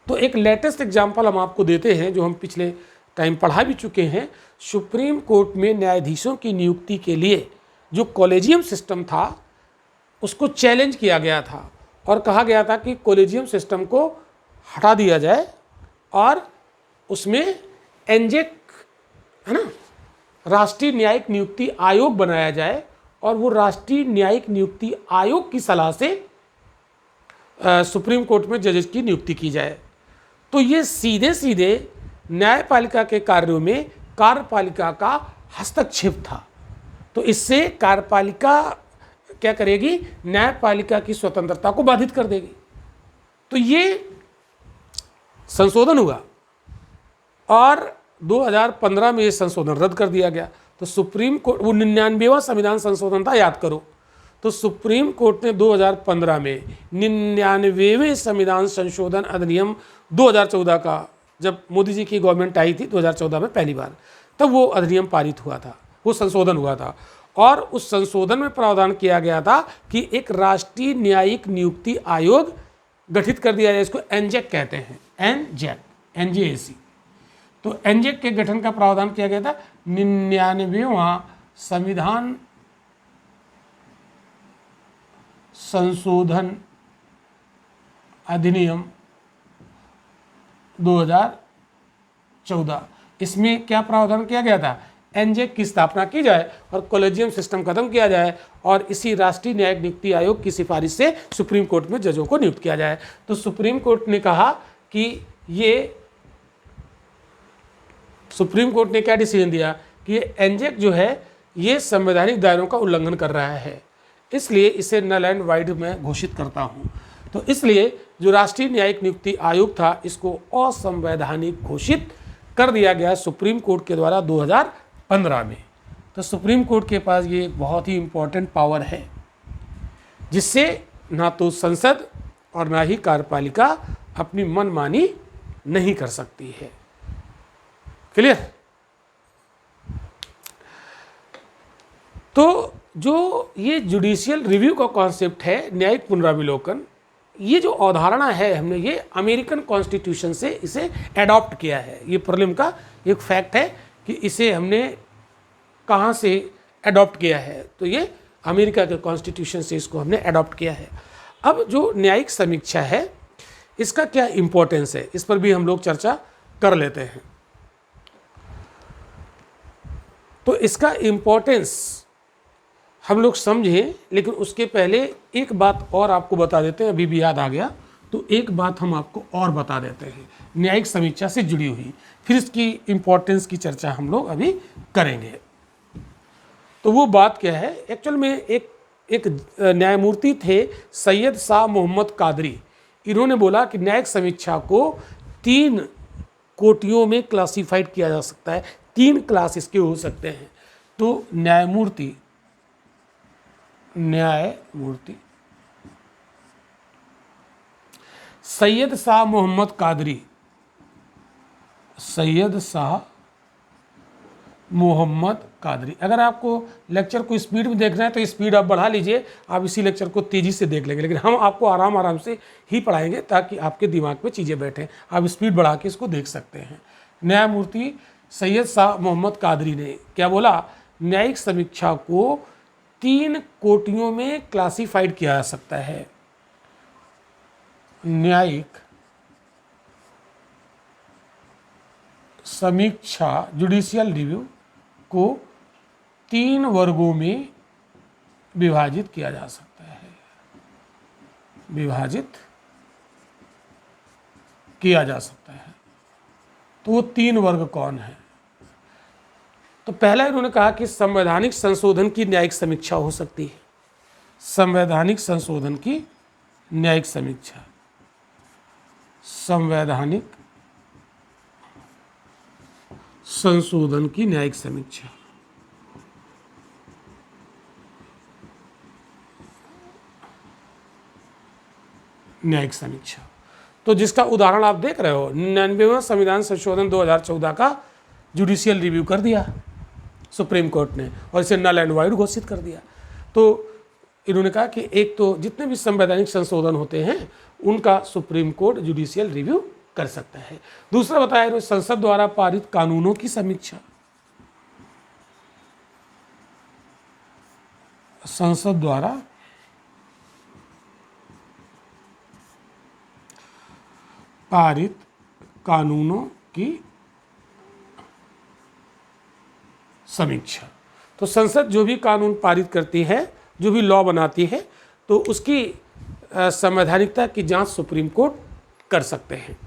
तो एक लेटेस्ट एग्जाम्पल हम आपको देते हैं, जो हम पिछले टाइम पढ़ा भी चुके हैं। सुप्रीम कोर्ट में न्यायाधीशों की नियुक्ति के लिए जो कॉलेजियम सिस्टम था, उसको चैलेंज किया गया था और कहा गया था कि कॉलेजियम सिस्टम को हटा दिया जाए और उसमें एनजेक, है ना, राष्ट्रीय न्यायिक नियुक्ति आयोग बनाया जाए और वो राष्ट्रीय न्यायिक नियुक्ति आयोग की सलाह से सुप्रीम कोर्ट में जजेस की नियुक्ति की जाए। तो ये सीधे सीधे न्यायपालिका के कार्यों में कार्यपालिका का हस्तक्षेप था। तो इससे कार्यपालिका क्या करेगी, न्यायपालिका की स्वतंत्रता को बाधित कर देगी। तो ये संशोधन हुआ और 2015 में ये संशोधन रद्द कर दिया गया। तो सुप्रीम कोर्ट, वो 99वां संविधान संशोधन था, याद करो। तो सुप्रीम कोर्ट ने 2015 में 99वें संविधान संशोधन अधिनियम 2014 का, जब मोदी जी की गवर्नमेंट आई थी 2014 में पहली बार, तब वो अधिनियम पारित हुआ था, वो संशोधन हुआ था। और उस संशोधन में प्रावधान किया गया था कि एक राष्ट्रीय न्यायिक नियुक्ति आयोग गठित कर दिया जाए, इसको एनजेक कहते हैं, एनजेक, एनजेएसी। तो एनजेक के गठन का प्रावधान किया गया था 99वां संविधान संशोधन अधिनियम 2014। इसमें क्या प्रावधान किया गया था, एनजेक की स्थापना की जाए और कॉलेजियम सिस्टम खत्म किया जाए और इसी राष्ट्रीय न्यायिक नियुक्ति आयोग की सिफारिश से सुप्रीम कोर्ट में जजों को नियुक्त किया जाए। तो सुप्रीम कोर्ट ने कहा कि ये, सुप्रीम कोर्ट ने क्या डिसीजन दिया कि ये एनजेक जो है ये संवैधानिक दायरों का उल्लंघन कर रहा है, इसलिए इसे नल एंड वाइड में घोषित करता हूँ। तो इसलिए जो राष्ट्रीय न्यायिक नियुक्ति आयोग था, इसको असंवैधानिक घोषित कर दिया गया सुप्रीम कोर्ट के द्वारा 2015 में। तो सुप्रीम कोर्ट के पास ये एक बहुत ही इम्पोर्टेंट पावर है, जिससे ना तो संसद और ना ही कार्यपालिका अपनी मनमानी नहीं कर सकती है। क्लियर? तो जो ये जुडिशियल रिव्यू का कॉन्सेप्ट है, न्यायिक पुनरावलोकन, ये जो अवधारणा है, हमने ये अमेरिकन कॉन्स्टिट्यूशन से इसे एडॉप्ट किया है। ये प्रीलिम का एक फैक्ट है कि इसे हमने कहाँ से एडॉप्ट किया है, तो ये अमेरिका के कॉन्स्टिट्यूशन से इसको हमने एडॉप्ट किया है। अब जो न्यायिक समीक्षा है, इसका क्या इम्पोर्टेंस है, इस पर भी हम लोग चर्चा कर लेते हैं। तो इसका इम्पोर्टेंस हम लोग समझें, लेकिन उसके पहले एक बात और आपको बता देते हैं, अभी भी याद आ गया, तो एक बात हम आपको और बता देते हैं न्यायिक समीक्षा से जुड़ी हुई, फिर इसकी इम्पोर्टेंस की चर्चा हम लोग अभी करेंगे। तो वो बात क्या है, एक्चुअल में एक न्यायमूर्ति थे सैयद शाह मोहम्मद कादरी। इन्होंने बोला कि न्यायिक समीक्षा को 3 कोटियों में क्लासीफाइड किया जा सकता है, 3 क्लास इसके हो सकते हैं। तो न्यायमूर्ति सैयद शाह मोहम्मद कादरी, सैयद शाह मोहम्मद कादरी। अगर आपको लेक्चर को स्पीड में देखना है तो स्पीड आप बढ़ा लीजिए, आप इसी लेक्चर को तेज़ी से देख लेंगे, लेकिन हम आपको आराम आराम से ही पढ़ाएंगे ताकि आपके दिमाग में चीज़ें बैठें। आप स्पीड बढ़ा के इसको देख सकते हैं। न्यायमूर्ति सैयद शाह मोहम्मद कादरी ने क्या बोला, न्यायिक समीक्षा को 3 कोटियों में क्लासिफाइड किया जा सकता है। न्यायिक समीक्षा जुडिशियल रिव्यू को 3 वर्गों में विभाजित किया जा सकता है, विभाजित किया जा सकता है। तो वो 3 वर्ग कौन है? तो पहला इन्होंने कहा कि संवैधानिक संशोधन की न्यायिक समीक्षा हो सकती है, संवैधानिक संशोधन की न्यायिक समीक्षा, संवैधानिक संशोधन की न्यायिक समीक्षा। न्यायिक समीक्षा तो जिसका उदाहरण आप देख रहे हो, 99वां संविधान संशोधन 2014 का जुडिशियल रिव्यू कर दिया सुप्रीम कोर्ट ने और इसे नल एंड वाइड घोषित कर दिया। तो इन्होंने कहा कि एक तो जितने भी संवैधानिक संशोधन होते हैं उनका सुप्रीम कोर्ट जुडिशियल रिव्यू कर सकता है। दूसरा बताया इन्होंने संसद द्वारा पारित कानूनों की समीक्षा, संसद द्वारा पारित कानूनों की समीक्षा। तो संसद जो भी कानून पारित करती है, जो भी लॉ बनाती है, तो उसकी संवैधानिकता की जांच सुप्रीम कोर्ट कर सकते हैं।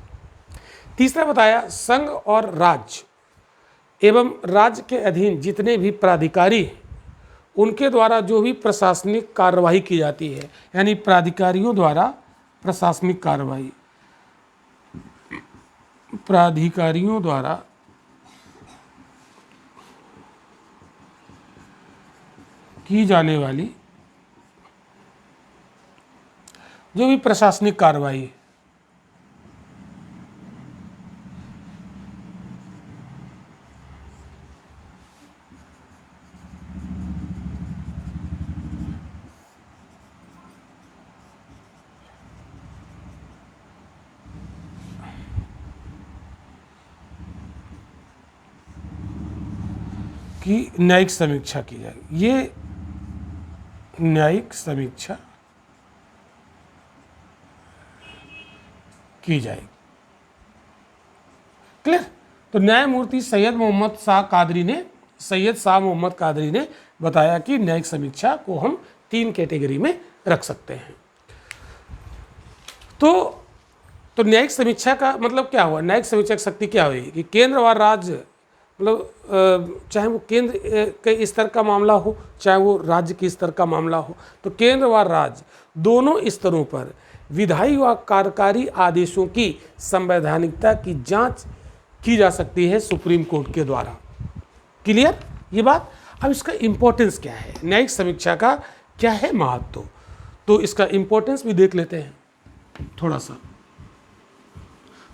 तीसरा बताया संघ और राज्य एवं राज्य के अधीन जितने भी प्राधिकारी हैं उनके द्वारा जो भी प्रशासनिक कार्यवाही की जाती है, यानी प्राधिकारियों द्वारा प्रशासनिक कार्यवाही, प्राधिकारियों द्वारा की जाने वाली जो भी प्रशासनिक कार्रवाई की न्यायिक समीक्षा की जाएगी। ये न्यायिक समीक्षा की जाएगी। क्लियर? तो न्यायमूर्ति सैयद शाह मोहम्मद कादरी ने बताया कि न्यायिक समीक्षा को हम 3 कैटेगरी में रख सकते हैं। तो न्यायिक समीक्षा का मतलब क्या हुआ? न्यायिक समीक्षा की शक्ति क्या हुई कि केंद्र व राज्य, मतलब चाहे वो केंद्र के स्तर का मामला हो चाहे वो राज्य के स्तर का मामला हो, तो केंद्र व राज्य दोनों स्तरों पर विधायी व कार्यकारी आदेशों की संवैधानिकता की जांच की जा सकती है सुप्रीम कोर्ट के द्वारा। क्लियर ये बात? अब इसका इम्पोर्टेंस क्या है, न्यायिक समीक्षा का क्या है महत्व, तो इसका इम्पोर्टेंस भी देख लेते हैं। थोड़ा सा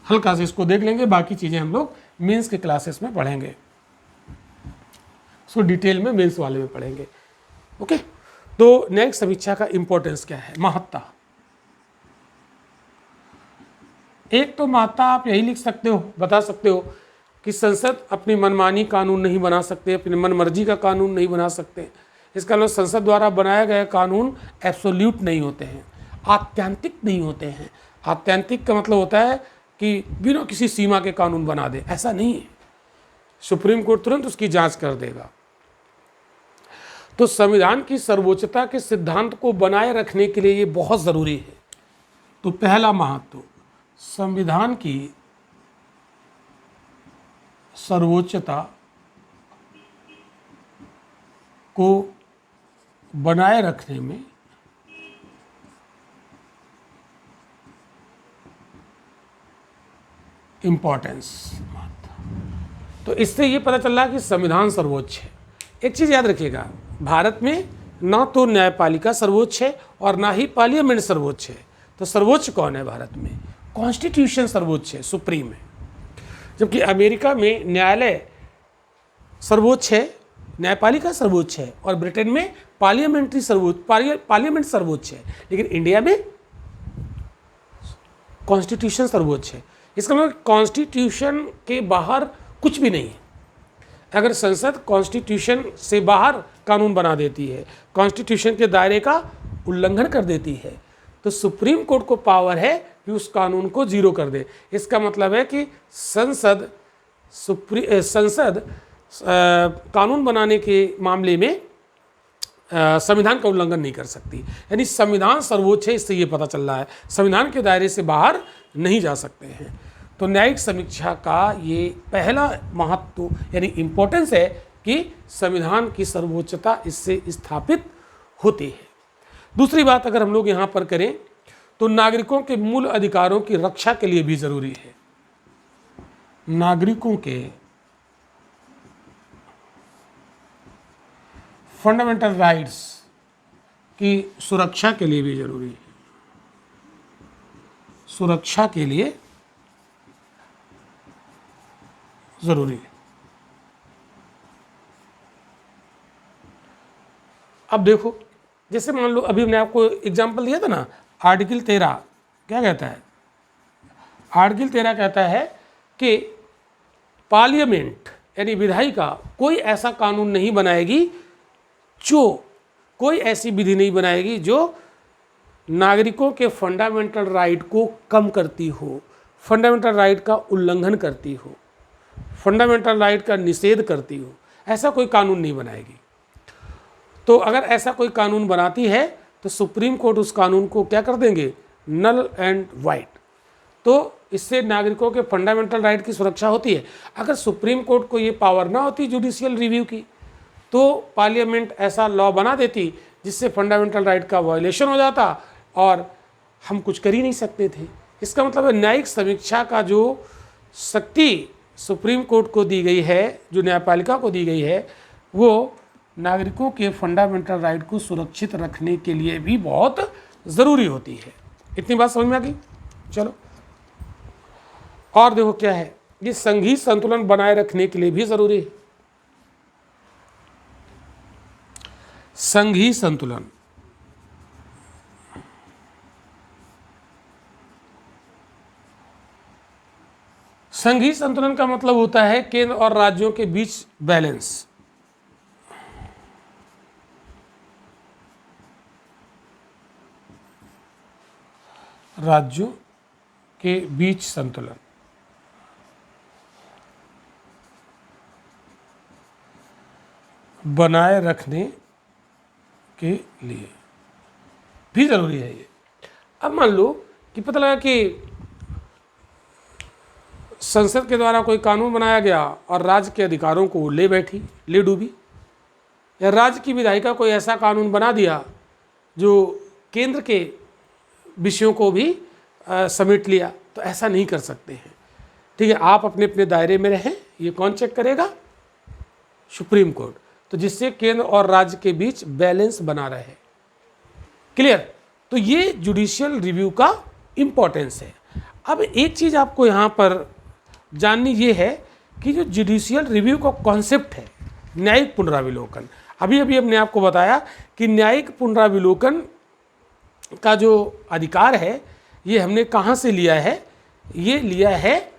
हल्का से इसको देख लेंगे, बाकी चीज़ें हम लोग मेंस के क्लासेस में पढ़ेंगे, सो डिटेल में मेंस वाले में पढ़ेंगे। ओके, तो न्यायिक समीक्षा का इम्पोर्टेंस क्या है, महत्ता। एक तो महत्ता आप यही लिख सकते हो, बता सकते हो कि संसद अपनी मनमानी कानून नहीं बना सकते, अपनी मनमर्जी का कानून नहीं बना सकते। इसका मतलब संसद द्वारा बनाए गए कानून एब्सोल्यूट नहीं होते हैं, आत्यंतिक नहीं होते हैं। आत्यंतिक का मतलब होता है कि बिना किसी सीमा के कानून बना दे, ऐसा नहीं है। सुप्रीम कोर्ट तुरंत उसकी जांच कर देगा। तो संविधान की सर्वोच्चता के सिद्धांत को बनाए रखने के लिए ये बहुत ज़रूरी है। तो पहला महत्व, संविधान की सर्वोच्चता को बनाए रखने में इम्पोर्टेंस। तो इससे ये पता चल रहा है कि संविधान सर्वोच्च है। एक चीज़ याद रखिएगा, भारत में ना तो न्यायपालिका सर्वोच्च है और ना ही पार्लियामेंट सर्वोच्च है। तो सर्वोच्च कौन है भारत में? कॉन्स्टिट्यूशन सर्वोच्च है, सुप्रीम है। जबकि अमेरिका में न्यायालय सर्वोच्च है, न्यायपालिका सर्वोच्च है, और ब्रिटेन में पार्लियामेंट सर्वोच्च है। लेकिन इंडिया में कॉन्स्टिट्यूशन सर्वोच्च है। इसका मतलब कॉन्स्टिट्यूशन के बाहर कुछ भी नहीं है। अगर संसद कॉन्स्टिट्यूशन से बाहर कानून बना देती है, कॉन्स्टिट्यूशन के दायरे का उल्लंघन कर देती है, तो सुप्रीम कोर्ट को पावर है कि उस कानून को जीरो कर दे। इसका मतलब है कि संसद कानून बनाने के मामले में संविधान का उल्लंघन नहीं कर सकती। यानी संविधान सर्वोच्च है, इससे ये पता चल रहा है संविधान के दायरे से बाहर नहीं जा सकते हैं। तो न्यायिक समीक्षा का ये पहला महत्व यानी इम्पोर्टेंस है कि संविधान की सर्वोच्चता इससे स्थापित होती है। दूसरी बात अगर हम लोग यहाँ पर करें तो नागरिकों के मूल अधिकारों की रक्षा के लिए भी जरूरी है। नागरिकों के फंडामेंटल राइट्स की सुरक्षा के लिए भी जरूरी है। सुरक्षा के लिए जरूरी है। अब देखो, जैसे मान लो अभी मैंने आपको एग्जांपल दिया था ना, आर्टिकल 13 क्या कहता है? आर्टिकल 13 कहता है कि पार्लियामेंट यानी विधायिका कोई ऐसा कानून नहीं बनाएगी, कोई ऐसी विधि नहीं बनाएगी जो नागरिकों के फंडामेंटल राइट को कम करती हो, फंडामेंटल राइट का उल्लंघन करती हो, फंडामेंटल राइट का निषेध करती हो। ऐसा कोई कानून नहीं बनाएगी। तो अगर ऐसा कोई कानून बनाती है तो सुप्रीम कोर्ट उस कानून को क्या कर देंगे? Null and void. तो इससे नागरिकों के फंडामेंटल राइट की सुरक्षा होती है। अगर सुप्रीम कोर्ट को ये पावर ना होती जुडिशियल रिव्यू की, तो पार्लियामेंट ऐसा लॉ बना देती जिससे फंडामेंटल राइट का वायलेशन हो जाता और हम कुछ कर ही नहीं सकते थे। इसका मतलब है न्यायिक समीक्षा का जो शक्ति सुप्रीम कोर्ट को दी गई है, जो न्यायपालिका को दी गई है, वो नागरिकों के फंडामेंटल राइट को सुरक्षित रखने के लिए भी बहुत ज़रूरी होती है। इतनी बात समझ में आ गई? चलो और देखो क्या है, ये संघीय संतुलन बनाए रखने के लिए भी ज़रूरी है। संघीय संतुलन, संघीय संतुलन का मतलब होता है केंद्र और राज्यों के बीच बैलेंस। राज्यों के बीच संतुलन बनाए रखने के लिए भी जरूरी है ये। अब मान लो कि पता लगा कि संसद के द्वारा कोई कानून बनाया गया और राज्य के अधिकारों को ले डूबी, या राज्य की विधायिका कोई ऐसा कानून बना दिया जो केंद्र के विषयों को भी समेट लिया, तो ऐसा नहीं कर सकते हैं। ठीक है, आप अपने अपने दायरे में रहें, ये कौन चेक करेगा? Supreme court. तो जिससे केंद्र और राज्य के बीच बैलेंस बना रहे। क्लियर? तो ये जुडिशियल रिव्यू का इंपॉर्टेंस है। अब एक चीज़ आपको यहाँ पर जाननी ये है कि जो जुडिशियल रिव्यू का कॉन्सेप्ट है, न्यायिक पुनराविलोकन, अभी हमने आपको बताया कि न्यायिक पुनराविलोकन का जो अधिकार है ये हमने कहाँ से लिया है? ये लिया है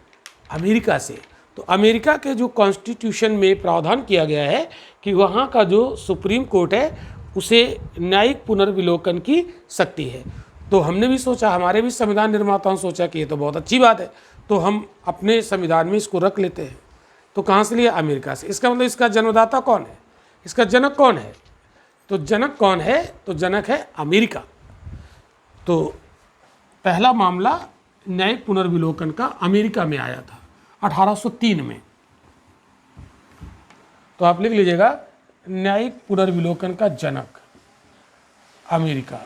अमेरिका से। तो अमेरिका के जो कॉन्स्टिट्यूशन में प्रावधान किया गया है कि वहाँ का जो सुप्रीम कोर्ट है उसे न्यायिक पुनर्विलोकन की शक्ति है। तो हमने भी सोचा, हमारे भी संविधान निर्माताओं ने सोचा कि ये तो बहुत अच्छी बात है, तो हम अपने संविधान में इसको रख लेते हैं। तो कहाँ से लिया? अमेरिका से। इसका मतलब इसका जन्मदाता कौन है? इसका जनक कौन है? तो जनक कौन है? तो जनक है अमेरिका। तो पहला मामला न्यायिक पुनर्विलोकन का अमेरिका में आया था 1803 में। तो आप लिख लीजिएगा, न्यायिक पुनर्विलोकन का जनक अमेरिका।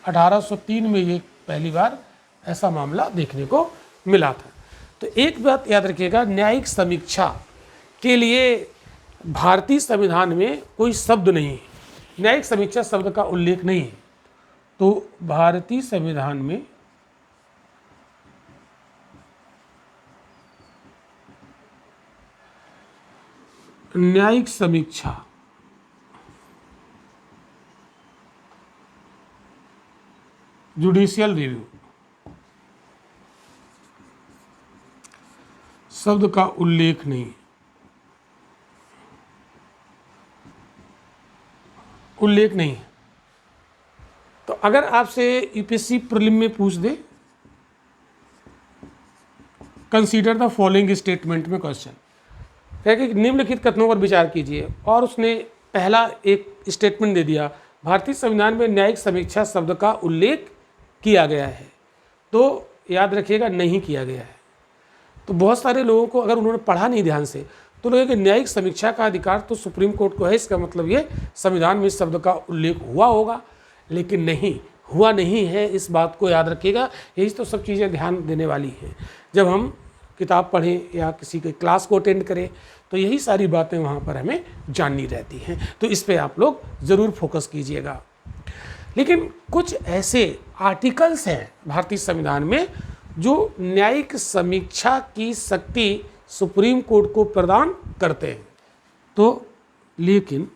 1803 में ये पहली बार ऐसा मामला देखने को मिला था। तो एक बात याद रखिएगा, न्यायिक समीक्षा के लिए भारतीय संविधान में कोई शब्द नहीं है, न्यायिक समीक्षा शब्द का उल्लेख नहीं है। तो भारतीय संविधान में न्यायिक समीक्षा जुडिशियल रिव्यू शब्द का उल्लेख नहीं, उल्लेख नहीं। तो अगर आपसे यूपीएससी प्रीलिम में पूछ दे, कंसीडर द फॉलोइंग स्टेटमेंट में क्वेश्चन है कि निम्नलिखित कथनों पर विचार कीजिए, और उसने पहला एक स्टेटमेंट दे दिया, भारतीय संविधान में न्यायिक समीक्षा शब्द का उल्लेख किया गया है। तो याद रखिएगा, नहीं किया गया है। तो बहुत सारे लोगों को, अगर उन्होंने पढ़ा नहीं ध्यान से, तो लोगों के न्यायिक समीक्षा का अधिकार तो सुप्रीम कोर्ट को है, इसका मतलब ये संविधान में इस शब्द का उल्लेख हुआ होगा, लेकिन नहीं हुआ नहीं है। इस बात को याद रखिएगा। यही तो सब चीज़ें ध्यान देने वाली हैं। जब हम किताब पढ़ें या किसी के क्लास को अटेंड करें, तो यही सारी बातें वहाँ पर हमें जाननी रहती हैं। तो इस पे आप लोग ज़रूर फोकस कीजिएगा। लेकिन कुछ ऐसे आर्टिकल्स हैं भारतीय संविधान में जो न्यायिक समीक्षा की शक्ति सुप्रीम कोर्ट को प्रदान करते हैं। तो लेकिन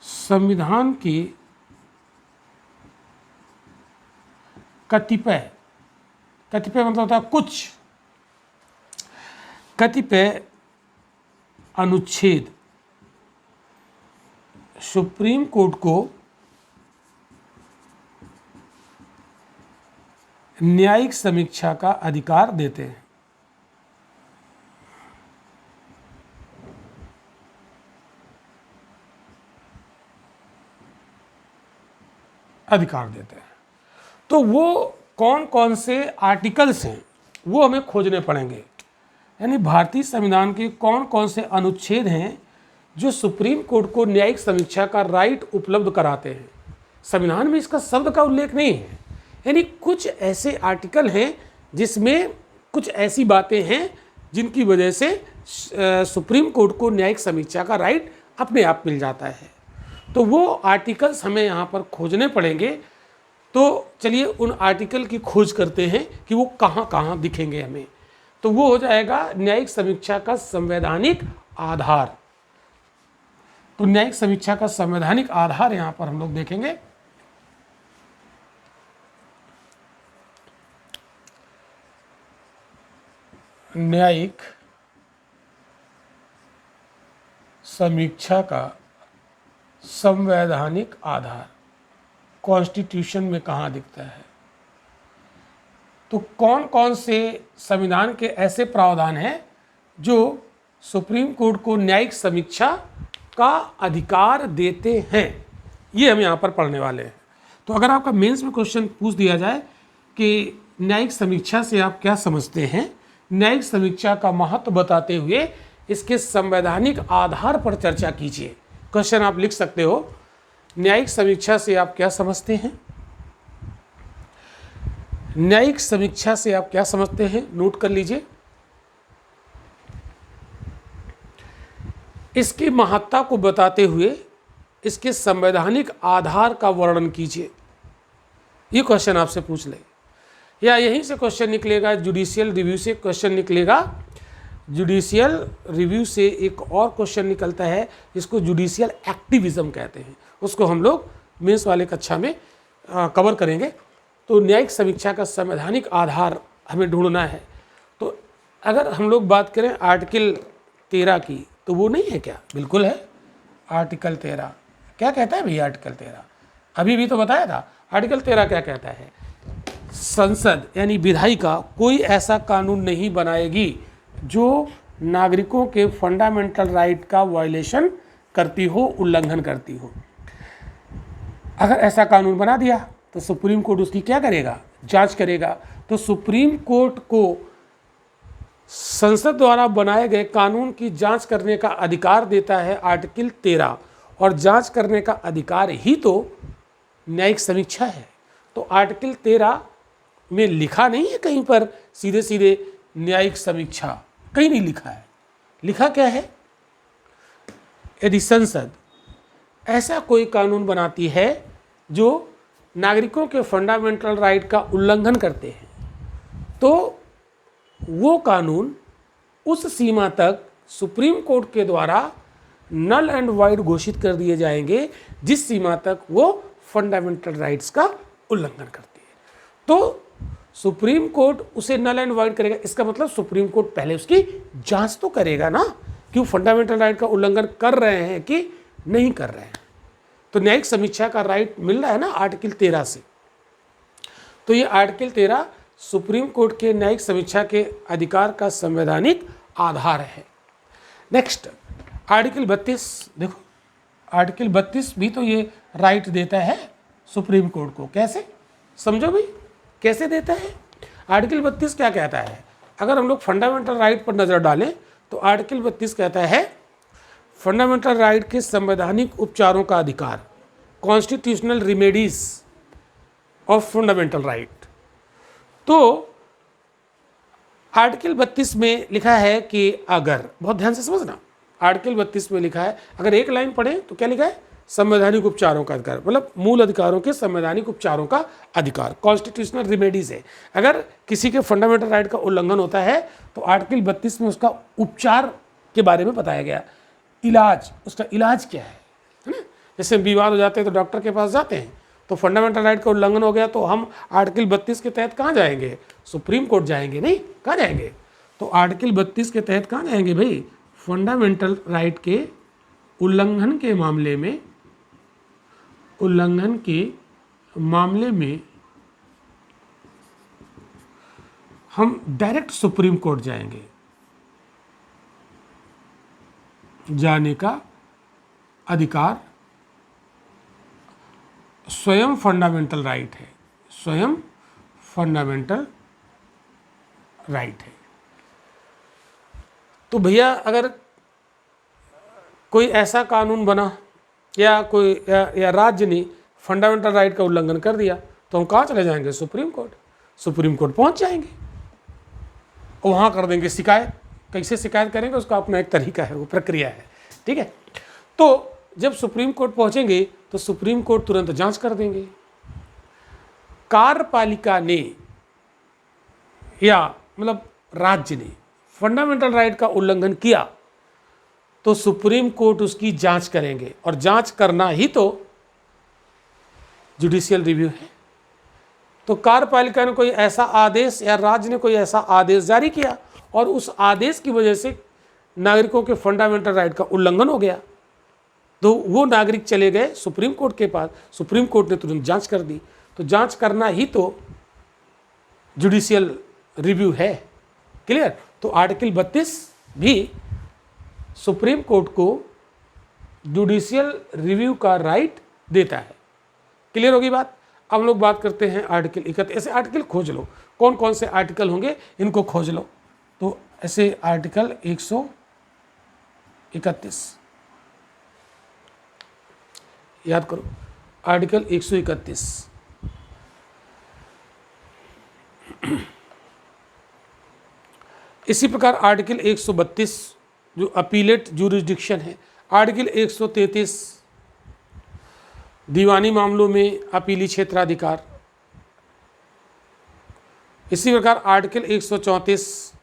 संविधान की कतिपय मतलब होता है कुछ कतिपय अनुच्छेद सुप्रीम कोर्ट को न्यायिक समीक्षा का अधिकार देते हैं। अधिकार देते हैं। तो वो कौन कौन से आर्टिकल्स हैं वो हमें खोजने पड़ेंगे। यानी भारतीय संविधान के कौन कौन से अनुच्छेद हैं जो सुप्रीम कोर्ट को न्यायिक समीक्षा का राइट उपलब्ध कराते हैं। संविधान में इसका शब्द का उल्लेख नहीं है, यानी कुछ ऐसे आर्टिकल हैं जिसमें कुछ ऐसी बातें हैं जिनकी वजह से सुप्रीम कोर्ट को न्यायिक समीक्षा का राइट अपने आप मिल जाता है। तो वो आर्टिकल्स हमें यहाँ पर खोजने पड़ेंगे। तो चलिए उन आर्टिकल की खोज करते हैं कि वो कहाँ कहाँ दिखेंगे हमें। तो वो हो जाएगा न्यायिक समीक्षा का संवैधानिक आधार। तो न्यायिक समीक्षा का संवैधानिक आधार यहाँ पर हम लोग देखेंगे। न्यायिक समीक्षा का संवैधानिक आधार कॉन्स्टिट्यूशन में कहाँ दिखता है। तो कौन कौन से संविधान के ऐसे प्रावधान हैं जो सुप्रीम कोर्ट को न्यायिक समीक्षा का अधिकार देते हैं, ये हम यहाँ पर पढ़ने वाले हैं। तो अगर आपका मेंस में क्वेश्चन पूछ दिया जाए कि न्यायिक समीक्षा से आप क्या समझते हैं, न्यायिक समीक्षा का महत्व बताते हुए इसके संवैधानिक आधार पर चर्चा कीजिए। क्वेश्चन आप लिख सकते हो, न्यायिक समीक्षा से आप क्या समझते हैं। न्यायिक समीक्षा से आप क्या समझते हैं, नोट कर लीजिए। इसकी महत्ता को बताते हुए इसके संवैधानिक आधार का वर्णन कीजिए। ये क्वेश्चन आपसे पूछ ले, या यहीं से क्वेश्चन निकलेगा, जुडिशियल रिव्यू से क्वेश्चन निकलेगा। जुडिशियल रिव्यू से एक और क्वेश्चन निकलता है जिसको जुडिशियल एक्टिविज्म कहते हैं, उसको हम लोग मेंस वाले कक्षा में कवर करेंगे। तो न्यायिक समीक्षा का संवैधानिक आधार हमें ढूंढना है। तो अगर हम लोग बात करें आर्टिकल 13 की, तो वो नहीं है क्या? बिल्कुल है। आर्टिकल 13 क्या कहता है भैया? आर्टिकल 13 अभी भी तो बताया था। आर्टिकल 13 क्या कहता है? संसद यानी विधायिका कोई ऐसा कानून नहीं बनाएगी जो नागरिकों के फंडामेंटल राइट का वायलेशन करती हो, उल्लंघन करती हो। अगर ऐसा कानून बना दिया तो सुप्रीम कोर्ट उसकी क्या करेगा? जांच करेगा। तो सुप्रीम कोर्ट को संसद द्वारा बनाए गए कानून की जांच करने का अधिकार देता है आर्टिकल 13, और जांच करने का अधिकार ही तो न्यायिक समीक्षा है। तो आर्टिकल 13 में लिखा नहीं है कहीं पर सीधे सीधे न्यायिक समीक्षा, कहीं नहीं लिखा है। लिखा क्या है? यदि संसद ऐसा कोई कानून बनाती है जो नागरिकों के फंडामेंटल राइट का उल्लंघन करते हैं, तो वो कानून उस सीमा तक सुप्रीम कोर्ट के द्वारा नल एंड वाइड घोषित कर दिए जाएंगे जिस सीमा तक वो फंडामेंटल राइट्स का उल्लंघन करती है। तो सुप्रीम कोर्ट उसे नल एंड वाइड करेगा। इसका मतलब सुप्रीम कोर्ट पहले उसकी जांच तो करेगा ना कि वो फंडामेंटल राइट का उल्लंघन कर रहे हैं कि नहीं कर रहे हैं। तो न्यायिक समीक्षा का राइट मिल रहा है ना आर्टिकल 13 से। तो ये आर्टिकल 13 सुप्रीम कोर्ट के न्यायिक समीक्षा के अधिकार का संवैधानिक आधार है। नेक्स्ट आर्टिकल 32, देखो आर्टिकल 32 भी तो ये राइट देता है सुप्रीम कोर्ट को। कैसे, समझो भाई कैसे देता है। आर्टिकल 32 क्या कहता है, अगर हम लोग फंडामेंटल राइट पर नज़र डालें तो आर्टिकल 32 कहता है फंडामेंटल राइट के संवैधानिक उपचारों का अधिकार, constitutional remedies of fundamental right. तो आर्टिकल 32 में लिखा है कि अगर, बहुत ध्यान से समझना, आर्टिकल 32 में लिखा है, अगर एक लाइन पढ़ें तो क्या लिखा है, संवैधानिक उपचारों का अधिकार, मतलब मूल अधिकारों के संवैधानिक उपचारों का अधिकार, कॉन्स्टिट्यूशनल रिमेडीज है। अगर किसी के फंडामेंटल राइट का उल्लंघन होता है तो आर्टिकल 32 में उसका उपचार के बारे में बताया गया, इलाज, उसका इलाज क्या है ना। जैसे विवाद हो जाते हैं तो डॉक्टर के पास जाते हैं, तो फंडामेंटल राइट का उल्लंघन हो गया तो हम आर्टिकल 32 के तहत कहाँ जाएंगे, सुप्रीम कोर्ट जाएंगे, नहीं कहाँ जाएंगे। तो आर्टिकल 32 के तहत कहाँ जाएंगे भाई, फंडामेंटल राइट के उल्लंघन के मामले में, उल्लंघन के मामले में हम डायरेक्ट सुप्रीम कोर्ट जाएंगे, जाने का अधिकार स्वयं फंडामेंटल राइट है, स्वयं फंडामेंटल राइट है। तो भैया अगर कोई ऐसा कानून बना या कोई या राज्य ने फंडामेंटल राइट का उल्लंघन कर दिया तो हम कहाँ चले जाएंगे, सुप्रीम कोर्ट। सुप्रीम कोर्ट पहुँच जाएंगे और वहाँ कर देंगे शिकायत। कैसे शिकायत करेंगे उसका अपना एक तरीका है, वो प्रक्रिया है, ठीक है। तो जब सुप्रीम कोर्ट पहुँचेंगे तो सुप्रीम कोर्ट तुरंत जांच कर देंगे। कार्यपालिका ने या मतलब राज्य ने फंडामेंटल राइट का उल्लंघन किया तो सुप्रीम कोर्ट उसकी जांच करेंगे, और जांच करना ही तो जुडिशियल रिव्यू है। तो कार्यपालिका ने कोई ऐसा आदेश या राज्य ने कोई ऐसा आदेश जारी किया और उस आदेश की वजह से नागरिकों के फंडामेंटल राइट का उल्लंघन हो गया, तो वो नागरिक चले गए सुप्रीम कोर्ट के पास, सुप्रीम कोर्ट ने तुरंत जांच कर दी। तो जांच करना ही तो जुडिशियल रिव्यू है, क्लियर। तो आर्टिकल 32 भी सुप्रीम कोर्ट को जुडिशियल रिव्यू का राइट देता है, क्लियर होगी बात। अब हम लोग बात करते हैं आर्टिकल 31। ऐसे आर्टिकल खोज लो, कौन कौन से आर्टिकल होंगे इनको खोज लो। तो ऐसे आर्टिकल 131 याद करो, आर्टिकल 131। इसी प्रकार आर्टिकल 132 जो अपीलेट जुरिस्डिक्शन है, आर्टिकल 133 दीवानी मामलों में अपीली क्षेत्राधिकार, इसी प्रकार आर्टिकल 134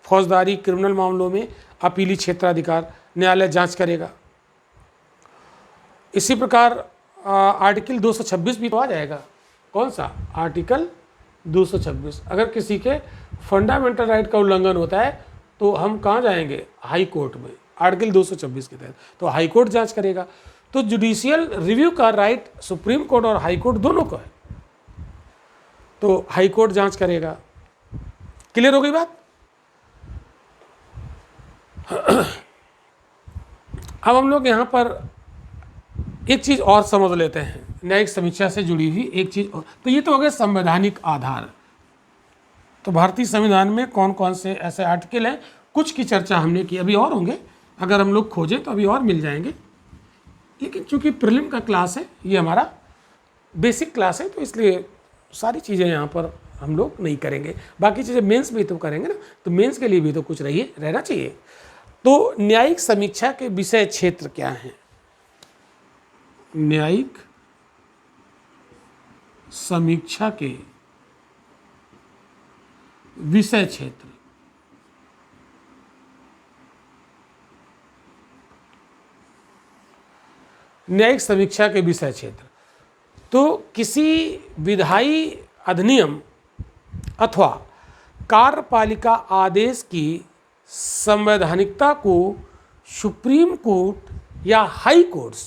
फौजदारी क्रिमिनल मामलों में अपीली क्षेत्राधिकार, न्यायालय जांच करेगा। इसी प्रकार आर्टिकल 226 भी तो आ जाएगा। कौन सा, आर्टिकल 226। अगर किसी के फंडामेंटल राइट का उल्लंघन होता है तो हम कहाँ जाएंगे, हाई कोर्ट में, आर्टिकल 226 के तहत। तो हाई कोर्ट जांच करेगा। तो जुडिशियल रिव्यू का राइट सुप्रीम कोर्ट और हाई कोर्ट दोनों को है, तो हाई कोर्ट जांच करेगा। क्लियर हो गई बात। अब हम लोग यहाँ पर एक चीज़ और समझ लेते हैं, न्यायिक समीक्षा से जुड़ी हुई एक चीज़ और। तो ये तो हो गए संवैधानिक आधार। तो भारतीय संविधान में कौन कौन से ऐसे आर्टिकल हैं, कुछ की चर्चा हमने की, अभी और होंगे, अगर हम लोग खोजें तो अभी और मिल जाएंगे। लेकिन चूंकि प्रीलिम का क्लास है, ये हमारा बेसिक क्लास है, तो इसलिए सारी चीज़ें यहाँ पर हम लोग नहीं करेंगे। बाकी चीज़ें मेंस में तो करेंगे ना, तो मेंस के लिए भी तो कुछ रहना चाहिए। तो न्यायिक समीक्षा के विषय क्षेत्र क्या हैं, न्यायिक समीक्षा के विषय क्षेत्र। न्यायिक समीक्षा के विषय क्षेत्र, तो किसी विधायी अधिनियम अथवा कार्यपालिका आदेश की संवैधानिकता को सुप्रीम कोर्ट या हाई कोर्ट्स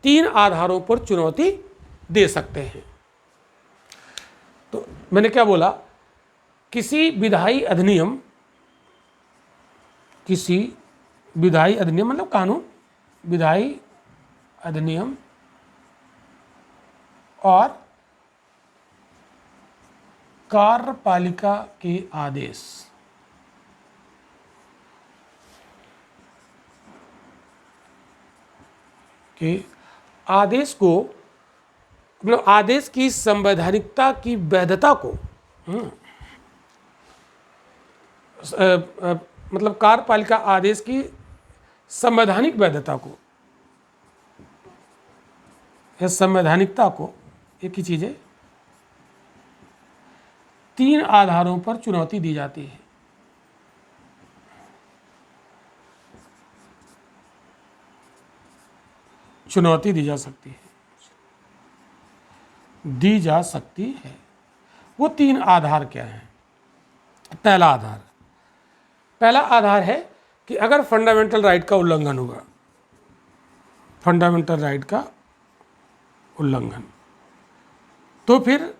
3 आधारों पर चुनौती दे सकते हैं। तो मैंने क्या बोला, किसी विधायी अधिनियम मतलब कानून, विधायी अधिनियम और कार्यपालिका के आदेश को मतलब आदेश की संवैधानिकता की वैधता को मतलब कार्यपालिका आदेश की संवैधानिक वैधता को या संवैधानिकता को, एक ही चीज़ है, 3 आधारों पर चुनौती दी जाती है। चुनौती दी जा सकती है। वो 3 आधार क्या हैं? पहला आधार है कि अगर फंडामेंटल राइट का उल्लंघन हुआ, फंडामेंटल राइट का उल्लंघन, तो फिर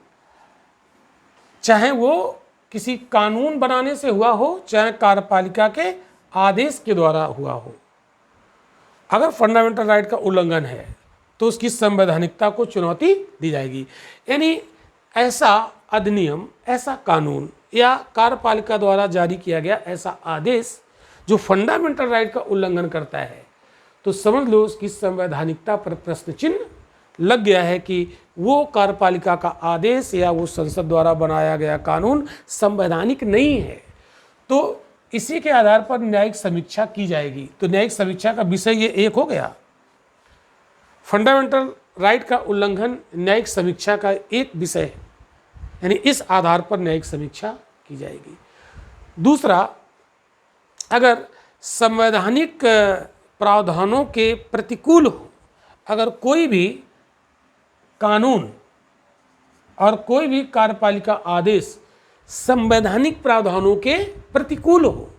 चाहे वो किसी कानून बनाने से हुआ हो, चाहे कार्यपालिका के आदेश के द्वारा हुआ हो, अगर फंडामेंटल राइट का उल्लंघन है तो उसकी संवैधानिकता को चुनौती दी जाएगी। यानी ऐसा अधिनियम, ऐसा कानून या कार्यपालिका द्वारा जारी किया गया ऐसा आदेश जो फंडामेंटल राइट का उल्लंघन करता है, तो समझ लो उसकी संवैधानिकता पर प्रश्न चिन्ह लग गया है कि वो कार्यपालिका का आदेश या वो संसद द्वारा बनाया गया कानून संवैधानिक नहीं है। तो इसी के आधार पर न्यायिक समीक्षा की जाएगी। तो न्यायिक समीक्षा का विषय ये एक हो गया, फंडामेंटल राइट का उल्लंघन न्यायिक समीक्षा का एक विषय है, यानी इस आधार पर न्यायिक समीक्षा की जाएगी। दूसरा, अगर संवैधानिक प्रावधानों के प्रतिकूल हो, अगर कोई भी कानून और कोई भी कार्यपालिका आदेश संवैधानिक प्रावधानों के प्रतिकूल हो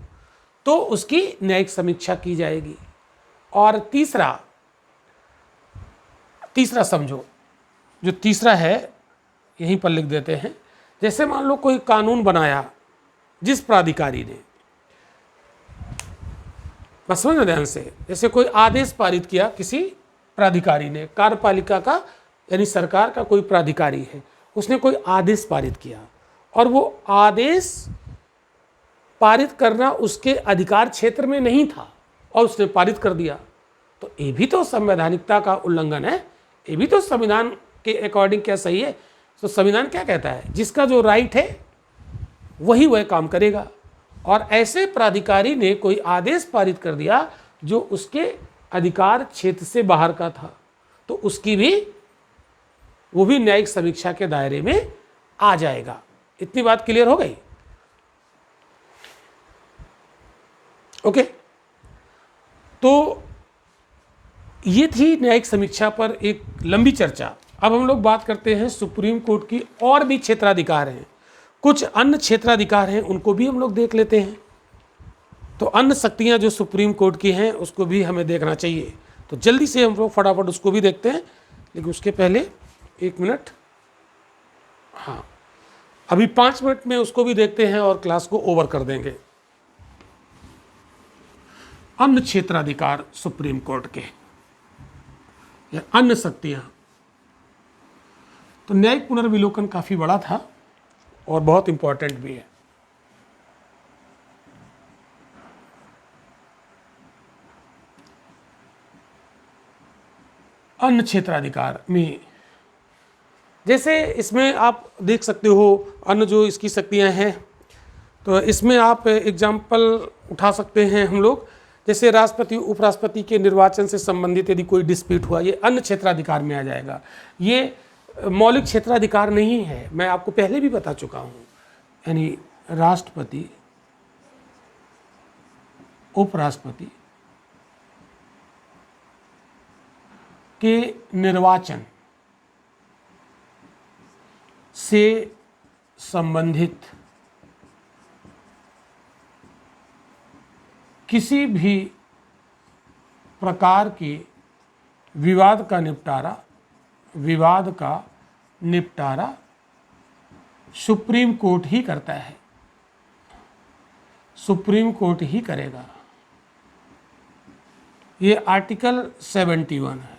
तो उसकी न्यायिक समीक्षा की जाएगी। और तीसरा समझो, जो तीसरा है यहीं पर लिख देते हैं। जैसे मान लो कोई कानून बनाया जिस प्राधिकारी ने, बस समझो ध्यान से, जैसे कोई आदेश पारित किया किसी प्राधिकारी ने, कार्यपालिका का यानी सरकार का कोई प्राधिकारी है, उसने कोई आदेश पारित किया और वो आदेश पारित करना उसके अधिकार क्षेत्र में नहीं था और उसने पारित कर दिया, तो ये भी तो संवैधानिकता का उल्लंघन है। ये भी तो संविधान के अकॉर्डिंग क्या सही है? तो संविधान क्या कहता है, जिसका जो राइट है वही वह काम करेगा। और ऐसे प्राधिकारी ने कोई आदेश पारित कर दिया जो उसके अधिकार क्षेत्र से बाहर का था, तो उसकी भी वो भी न्यायिक समीक्षा के दायरे में आ जाएगा। इतनी बात क्लियर हो गई? ओके, तो ये थी न्यायिक समीक्षा पर एक लंबी चर्चा। अब हम लोग बात करते हैं सुप्रीम कोर्ट की और भी क्षेत्राधिकार हैं, कुछ अन्य क्षेत्राधिकार हैं, उनको भी हम लोग देख लेते हैं। तो अन्य शक्तियां जो सुप्रीम कोर्ट की हैं उसको भी हमें देखना चाहिए। तो जल्दी से हम लोग फटाफट उसको भी देखते हैं, लेकिन उसके पहले 1 मिनट, हाँ अभी 5 मिनट में उसको भी देखते हैं और क्लास को ओवर कर देंगे। अन्य क्षेत्राधिकार सुप्रीम कोर्ट के या अन्य शक्तियां, तो न्यायिक पुनर्विलोकन काफी बड़ा था और बहुत इंपॉर्टेंट भी है। अन्य क्षेत्राधिकार में जैसे इसमें आप देख सकते हो अन्य जो इसकी शक्तियां हैं, तो इसमें आप एग्जाम्पल उठा सकते हैं हम लोग। जैसे राष्ट्रपति उपराष्ट्रपति के निर्वाचन से संबंधित यदि कोई डिस्प्यूट हुआ, ये अन्य क्षेत्राधिकार में आ जाएगा। ये मौलिक क्षेत्राधिकार नहीं है, मैं आपको पहले भी बता चुका हूँ। यानी राष्ट्रपति उपराष्ट्रपति के निर्वाचन से संबंधित किसी भी प्रकार के विवाद का निपटारा सुप्रीम कोर्ट ही करता है, सुप्रीम कोर्ट ही करेगा। ये आर्टिकल 71 है।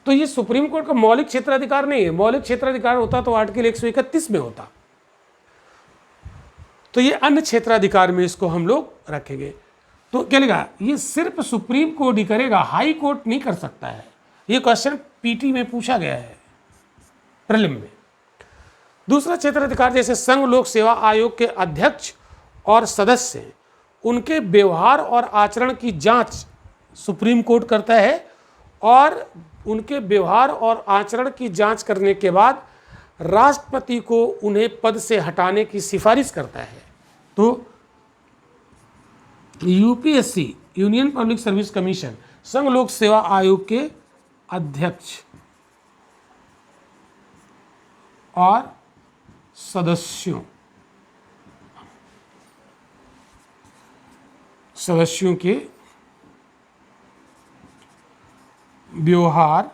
तो ये सुप्रीम कोर्ट का मौलिक क्षेत्राधिकार नहीं है। मौलिक क्षेत्राधिकार होता तो आर्टिकल 131 में होता। तो ये अन्य क्षेत्राधिकार में इसको हम लोग रखेंगे। तो क्या लिखा, ये सिर्फ सुप्रीम कोर्ट ही करेगा, हाई कोर्ट नहीं कर सकता है। ये क्वेश्चन पीटी में पूछा गया है प्रीलिम में। दूसरा क्षेत्राधिकार जैसे संघ लोक सेवा आयोग के अध्यक्ष और सदस्य, उनके व्यवहार और आचरण की जांच सुप्रीम कोर्ट करता है, और उनके व्यवहार और आचरण की जांच करने के बाद राष्ट्रपति को उन्हें पद से हटाने की सिफारिश करता है। तो UPSC, union public service commission, संघ लोक सेवा आयोग के अध्यक्ष और सदस्यों के व्यवहार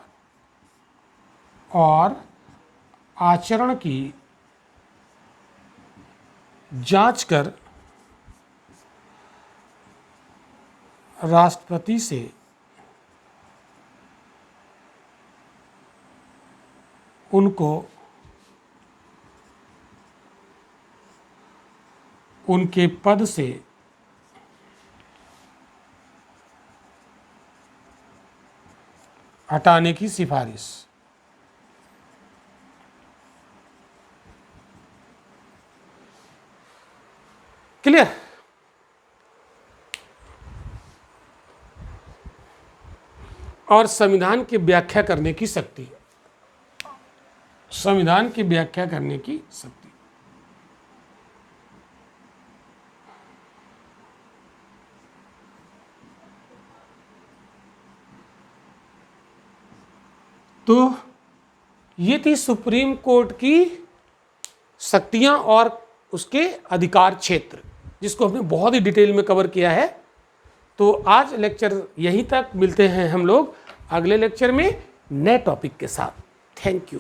और आचरण की जांच कर राष्ट्रपति से उनको उनके पद से हटाने की सिफारिश। क्लियर? और संविधान की व्याख्या करने की शक्ति, संविधान की व्याख्या करने की शक्ति। तो ये थी सुप्रीम कोर्ट की शक्तियां और उसके अधिकार क्षेत्र, जिसको हमने बहुत ही डिटेल में कवर किया है। तो आज लेक्चर यहीं तक, मिलते हैं हम लोग अगले लेक्चर में नए टॉपिक के साथ। Thank you.